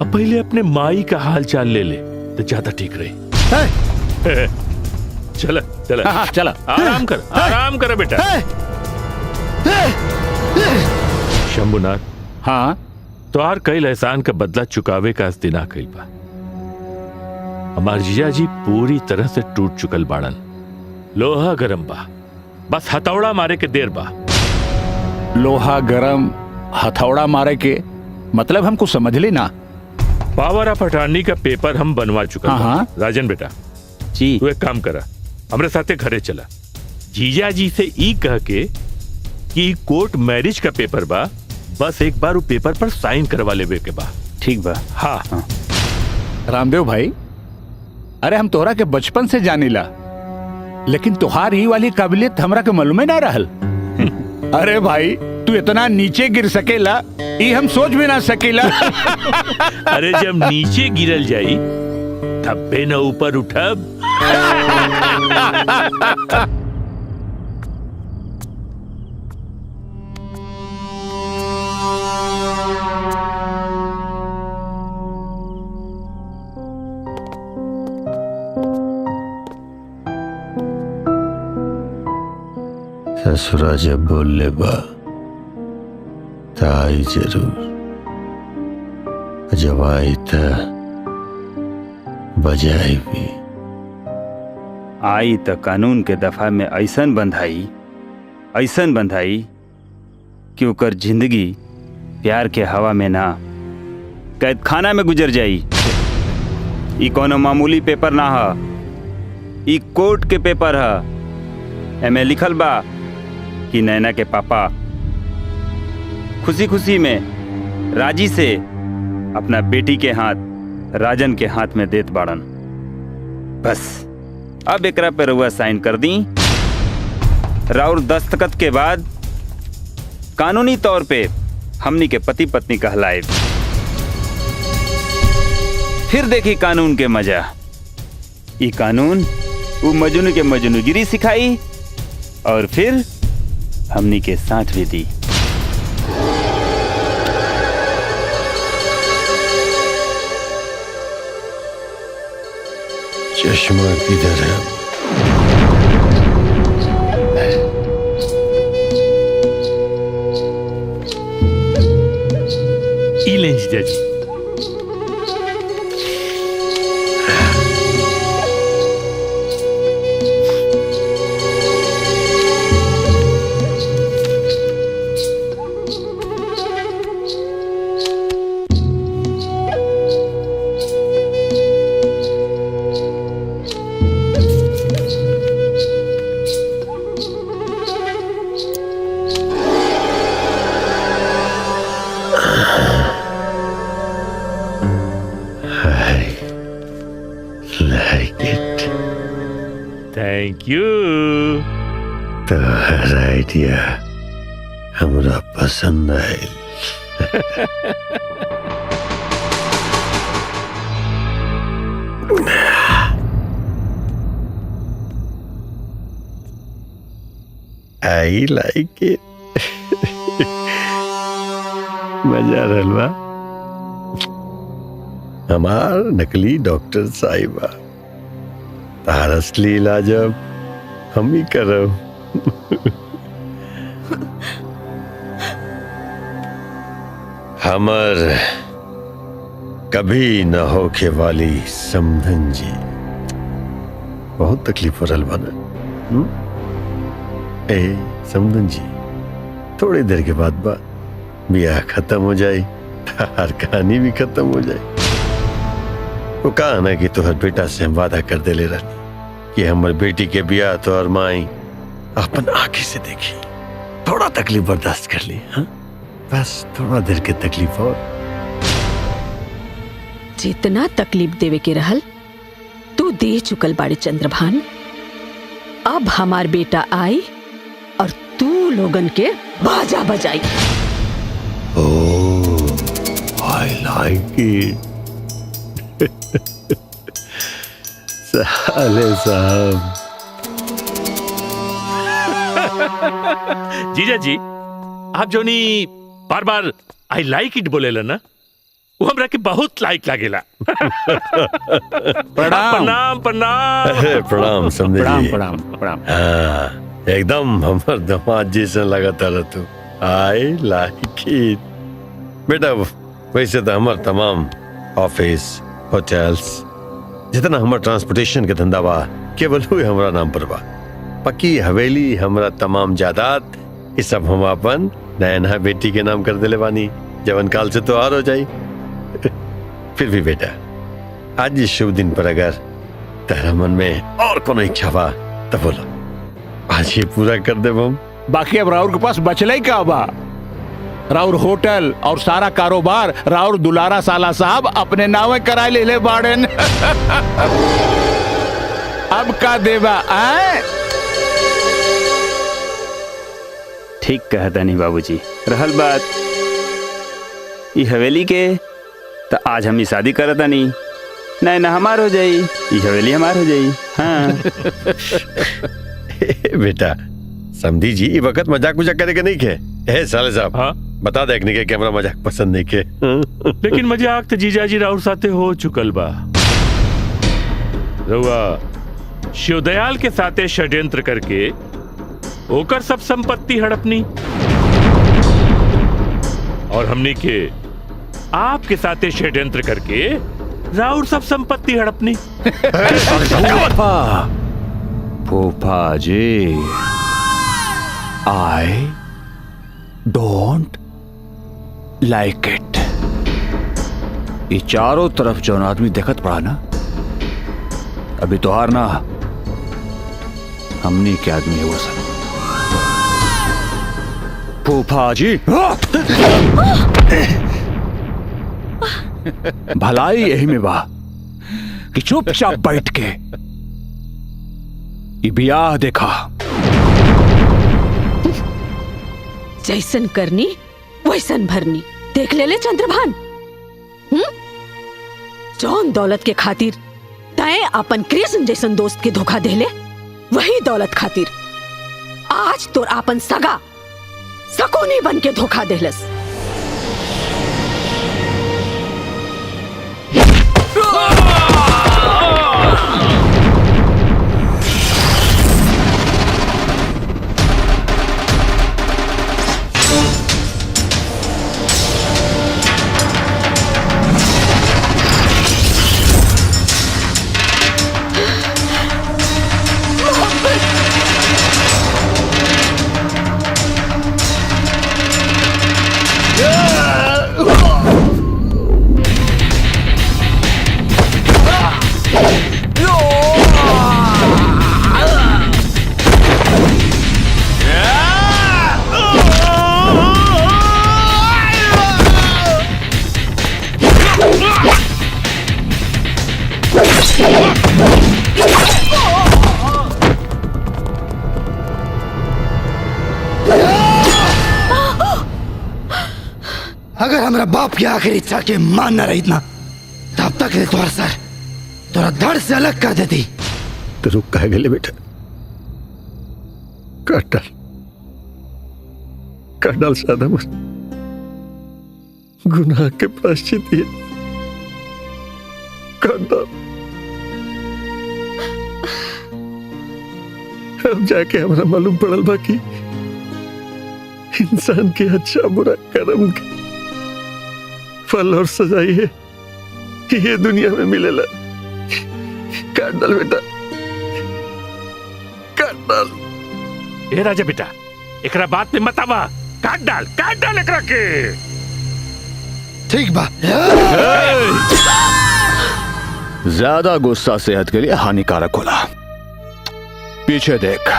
अब पहले अपने माई का हाल चाल ले ले तो ज्यादा ठीक रही। चला चला। हाँ, चला। आराम कर बेटा। शंभुनाथ, हाँ, तोहार कई एहसान का बदला चुकावे का दिन आ गइल बा। हमार जीजा जी पूरी तरह से टूट चुकल बाड़न। लोहा गरम बा, बस हथौड़ा मारे के देर बा। लोहा गरम हथौड़ा मारे के मतलब हमको समझ लेना। पावर ऑफ अटॉर्नी का पेपर हम बनवा चुका। हाँ। राजन बेटा जी, तू एक काम करा, हमरे साथे घरे चला। जीजा जी से ई कह के कि कोर्ट मैरिज का पेपर बा, बस एक बार वो पेपर पर साइन करवा लेवे के बा। ठीक बा। हाँ। रामदेव भाई, अरे हम तोहरा के बचपन से जानीला, लेकिन तुहार ही वाली काबिलियत हमरा के मालूम ना रहल। अरे भाई, तू इतना नीचे गिर सकेला ये हम सोच भी ना सकेला। अरे जब नीचे गिरल जाई तब बे न ऊपर उठब। ससुरा जब बोल ले बा आई जरूर, जब आई था बजाई भी। आई त कानून के दफा में ऐसन बंधाई कि ओकर जिंदगी प्यार के हवा में ना कैद खाना में गुजर जाई। ई कोनो मामूली पेपर ना ह, ई कोर्ट के पेपर ह। एमे लिखल बा कि नैना के पापा खुशी खुशी में राजी से अपना बेटी के हाथ राजन के हाथ में देत बाड़न। बस अब एकरा पे रउआ साइन कर दी। राउर दस्तखत के बाद कानूनी तौर पे हमनी के पति पत्नी कहलाए। फिर देखी कानून के मजा। ई कानून वो मजनू के मजनूगिरी सिखाई और फिर हमनी के साथ भी दी। चश्मा किधर है? ई लें जीजा जी। Thank you. तोहर आइडिया हमरा पसंद आयल। I like it. मजा रहलवा। हमार नकली डॉक्टर साहिबा, तार असली इलाज अब हम ही करब। हमर कभी न होके वाली समधन जी बहुत तकलीफ हो रहल बाना। ए समधन जी, थोड़ी देर के बाद ब्याह खत्म हो जाए, तार कहानी भी खत्म हो जाए। वो कहा ना कि तोहर बेटा से हम वादा कर दे ले रहनी कि हमर बेटी के ब्याह तो और माई अपन आंखें से देखी। थोड़ा तकलीफ बर्दाश्त कर ली। हाँ, बस थोड़ा देर के तकलीफ और। जितना तकलीफ देवे के रहल तू दे चुकल बाड़े चंद्रभान। अब हमार बेटा आई और तू लोगन के बाजा बजाई। I like it. साले साहब। जीजा जी, आप जोनी बार बार आई लाइक इट बोलेला ना, वो हमरा के बहुत लाइक लागेला। प्रणाम प्रणाम। अरे प्रणाम समझे जी। प्रणाम प्रणाम। हाँ, एकदम हमर दामाद जैसा लगता रह तू। I like it. बेटा वैसे तो हमार तमाम ऑफिस, होटल्स, जितना हमारा ट्रांसपोर्टेशन के धंधा बा केवल हुए हमारा नाम पर बा। पक्की हवेली, हमारा तमाम जायदाद, ये सब हम अपन नयना बेटी के नाम कर दिले बानी। जवन काल से तो हार हो जाई। फिर भी बेटा, आज इस शुभ दिन पर अगर तेरा मन में और कोनो इच्छा बा तो बोलो, आज ये पूरा कर दे हम। बाकी अब राउर के पास बचले ही का बा? राउर होटल और सारा कारोबार राउर दुलारा साला साहब अपने नावे कराए ले बाड़न। अब का देवा आए? ठीक कहता नहीं बाबूजी। रहल बात ये हवेली के, तो आज हम शादी करता नहीं, ना हमार हो जाई, ये हवेली हमार हो जाई। हाँ। बेटा समझी जी, ये वक्त मजाक करे के नहीं के। साले साहब, हाँ बता देखने के कैमरा मजाक पसंद नहीं के। लेकिन मजाक तो जीजा जी राउर साथे हो चुकल बा। रउआ शिवदयाल के साथे षड्यंत्र करके ओकर सब संपत्ति हड़पनी और हमनी के आपके साथे षड्यंत्र करके राउर सब संपत्ति हड़पनी। फूफा जी, आई डोंट लाइक इट। ये चारों तरफ जौन आदमी देखत पड़ा ना, अभी तो हार ना हमनी के आदमी है वो सब। फूफा जी। भलाई यही में बा कि चुपचाप बैठ के ये ब्याह देखा। जैसन करनी वैसन भरनी। देख ले चंद्रभान। जौन दौलत के खातिर तय अपन कृष्ण जैसन दोस्त के धोखा दे ले, वही दौलत खातिर आज तोर आपन सगा सकोनी बन के धोखा देलस। अगर हमारा बाप की आखिरी इच्छा के मान न रही ना, तब तक तुम्हारा सर थोड़ा धड़ से अलग कर देती। तो रुक कह गए बेटा, काट डाल सादा मुझ गुनाह के प्रायश्चित ये काट डाल। अब जाके हमारा मालूम पड़ल बाकी इंसान के अच्छा बुरा कर्म के फल और सजाई है ये दुनिया में मिलेला। काट डाल बेटा, काट डाल। ए राजा बेटा, एकरा बात में मत आवा। काट डाल एकरा के। ठीक बा। ज्यादा गुस्सा सेहत के लिए हानिकारक होला। पीछे देख।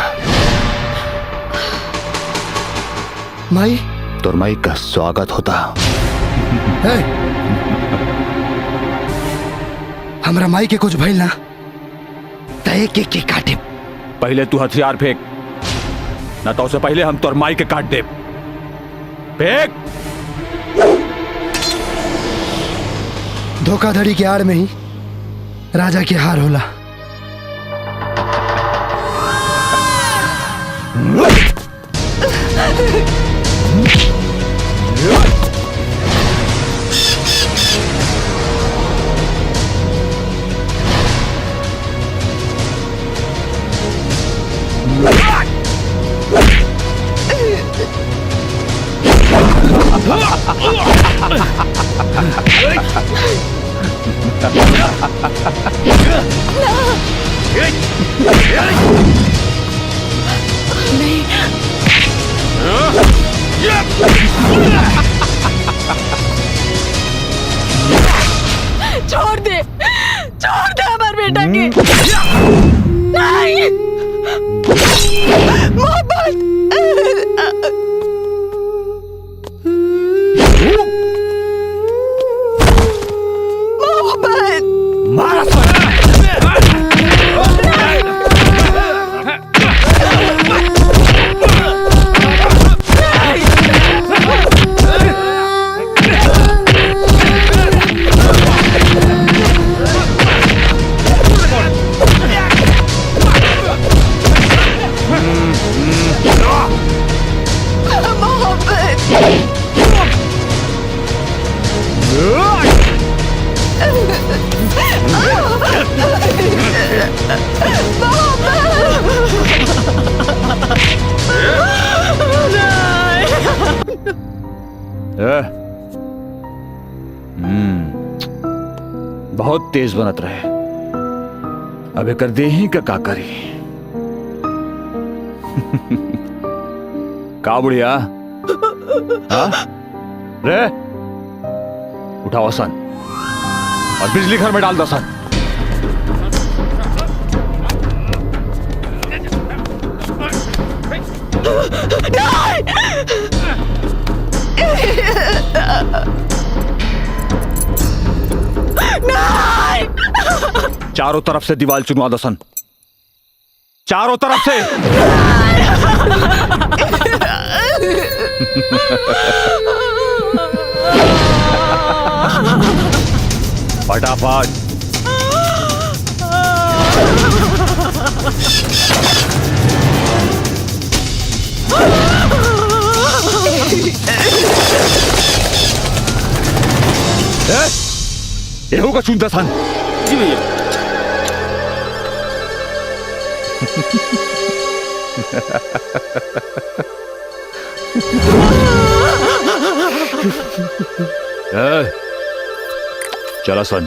माई, तोर माई का स्वागत होता। हमरा माई के कुछ भइल ना, तय के काटे। पहले तू हथियार फेंक, ना तो उससे पहले हम तोर माई के काट दे। फेंक। धोखाधड़ी के आड़ में ही राजा की हार होला। छोड़ दे हमारे बेटा के। नहीं, मोहब्बत। बहुत तेज बनत रहे। अब एक देही का करी। का बुढ़िया? रे उठाओ सन और बिजली घर में डाल दो सन। नहीं! चारों तरफ से दीवार चुनवा दो सन, चारों तरफ से। फटाफट। ये होगा चुनता सन। जी भैया। चला सन।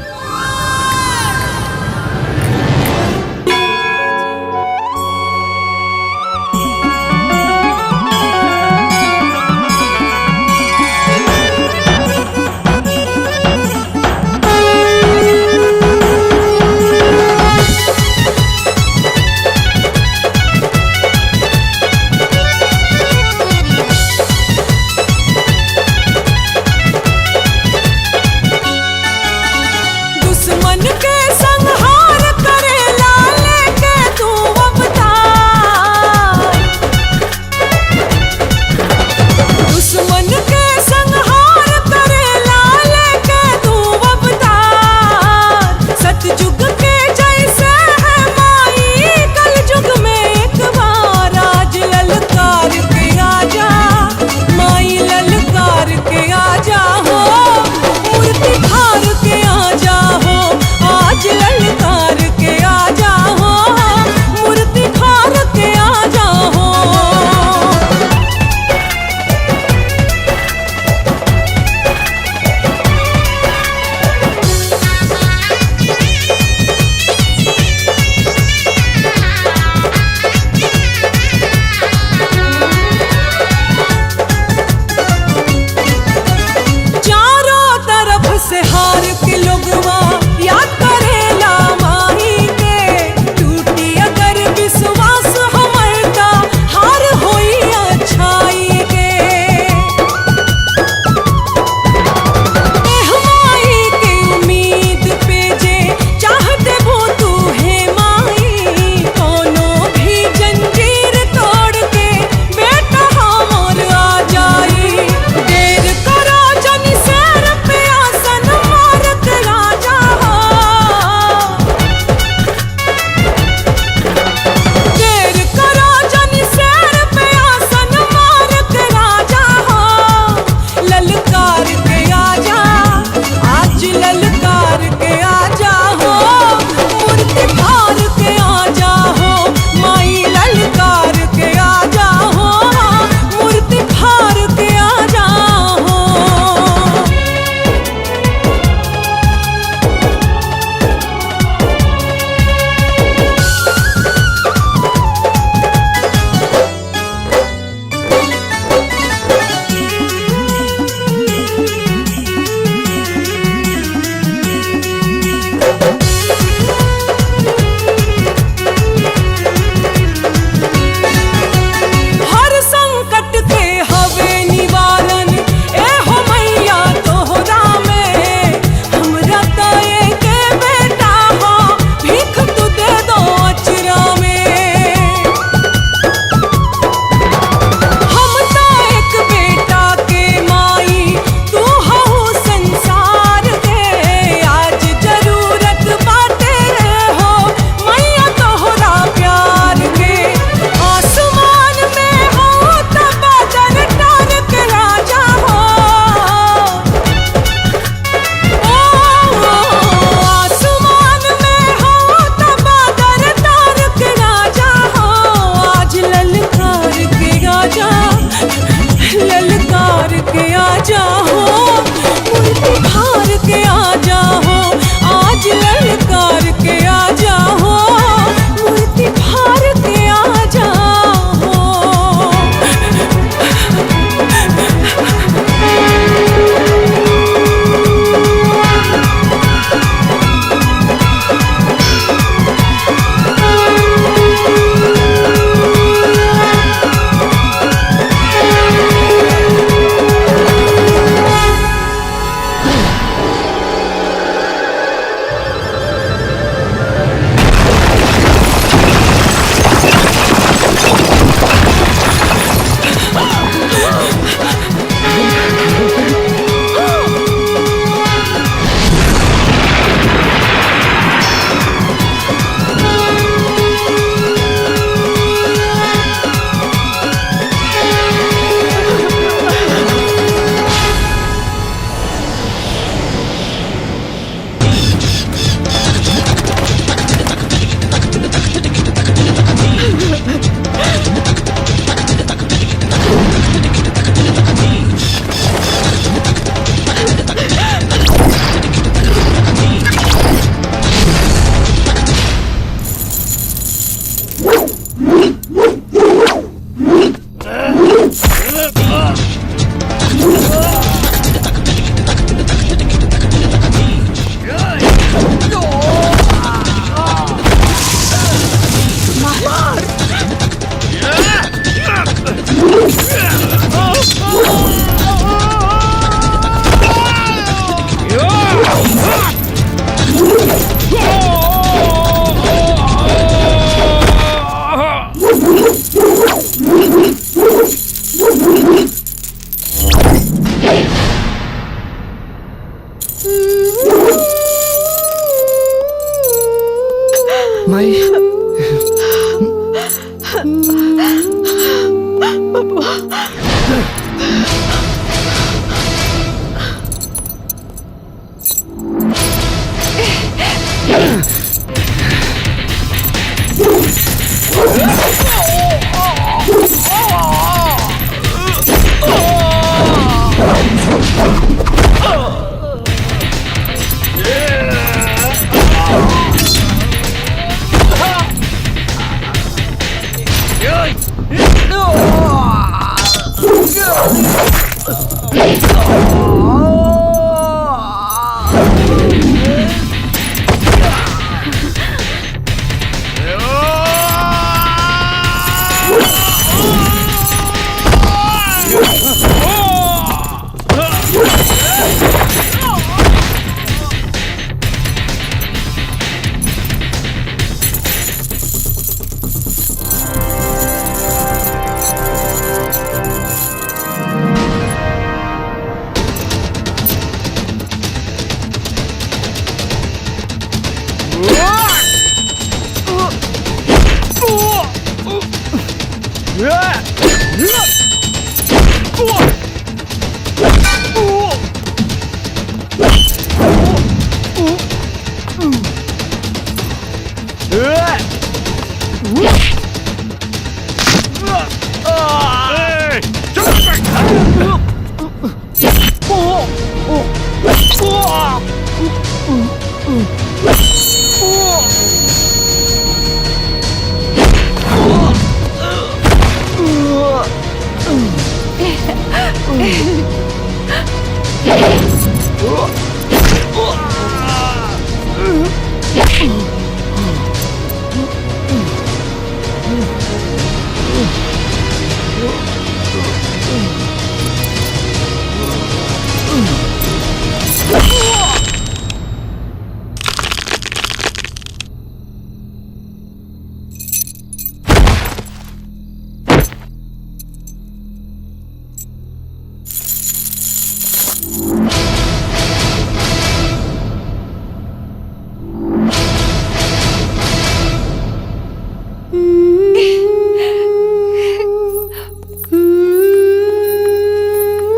दुश्मन माई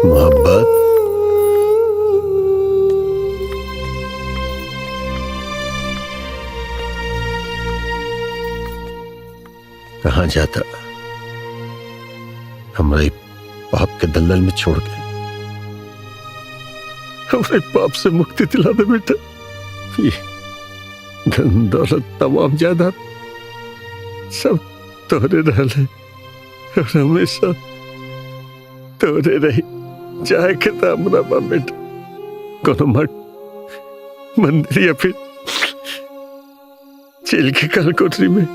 मोहब्बत कहाँ जाता हमारे पाप के दलदल में छोड़ के हमारे पाप से मुक्ति दिला दे बेटा। ये धन दौलत तमाम जायदाद सब तोरे रहले और हमेशा तोरे रही चाहे के हमरा बा बेटा कोनो मठ मंदिर या फिर जेल की काल कोठरी में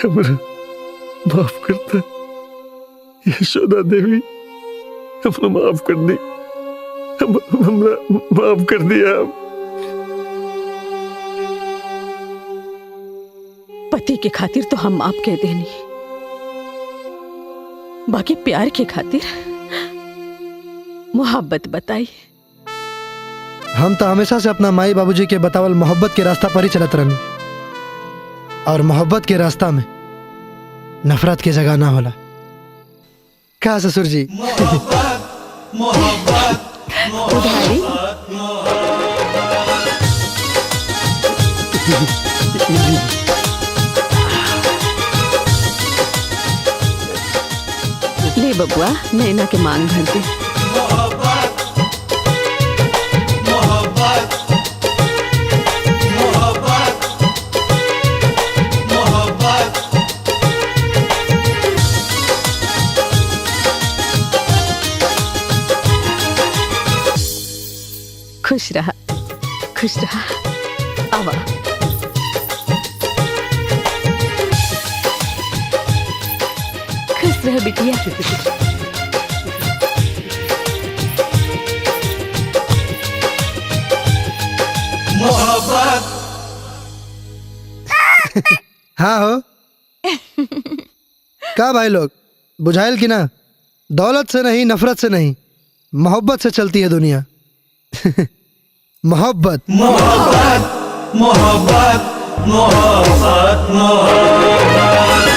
हमरा माफ करता यशोदा देवी हमरा माफ कर दी हमरा माफ कर दिया। पति के खातिर तो हम माफ कह देनी, बाकी प्यार के खातिर मोहब्बत बताई। हम तो हमेशा से अपना माई बाबूजी के बतावल मोहब्बत के रास्ता पर ही चलत रहनी और मोहब्बत के रास्ता में नफरत की जगह ना होला। क्या ससुर जी? उधारी ले बबुआ, नैना के मांग भर दे। खुश रहा, खुश रहा। आवा खुश रह बिटिया। मोहब्बत हाँ हो का भाई लोग, बुझाइल की ना? दौलत से नहीं, नफरत से नहीं, मोहब्बत से चलती है दुनिया। मोहब्बत मोहब्बत मोहब्बत मोहब्बत मोहब्बत।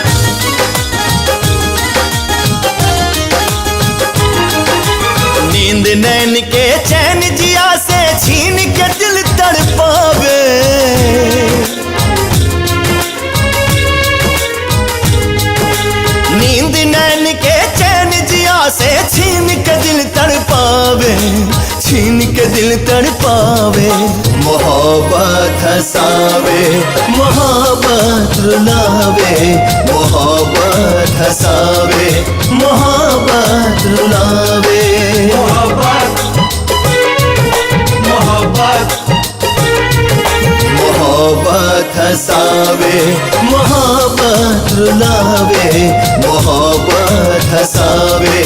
नींद नैन के चैन जिया से छीन के दिल तड़पावे। नींद नैन के चैन जिया से छीन के दिल तड़पावे, छीन के दिल तड़पावे। मोहब्बत हंसावे मोहब्बत रुलावे, मोहब्बत हंसावे मोहब्बत रुलावे। मोहब्बत मोहब्बत मोहब्बत हंसावे मोहब्बत रुलावे, मोहब्बत हंसावे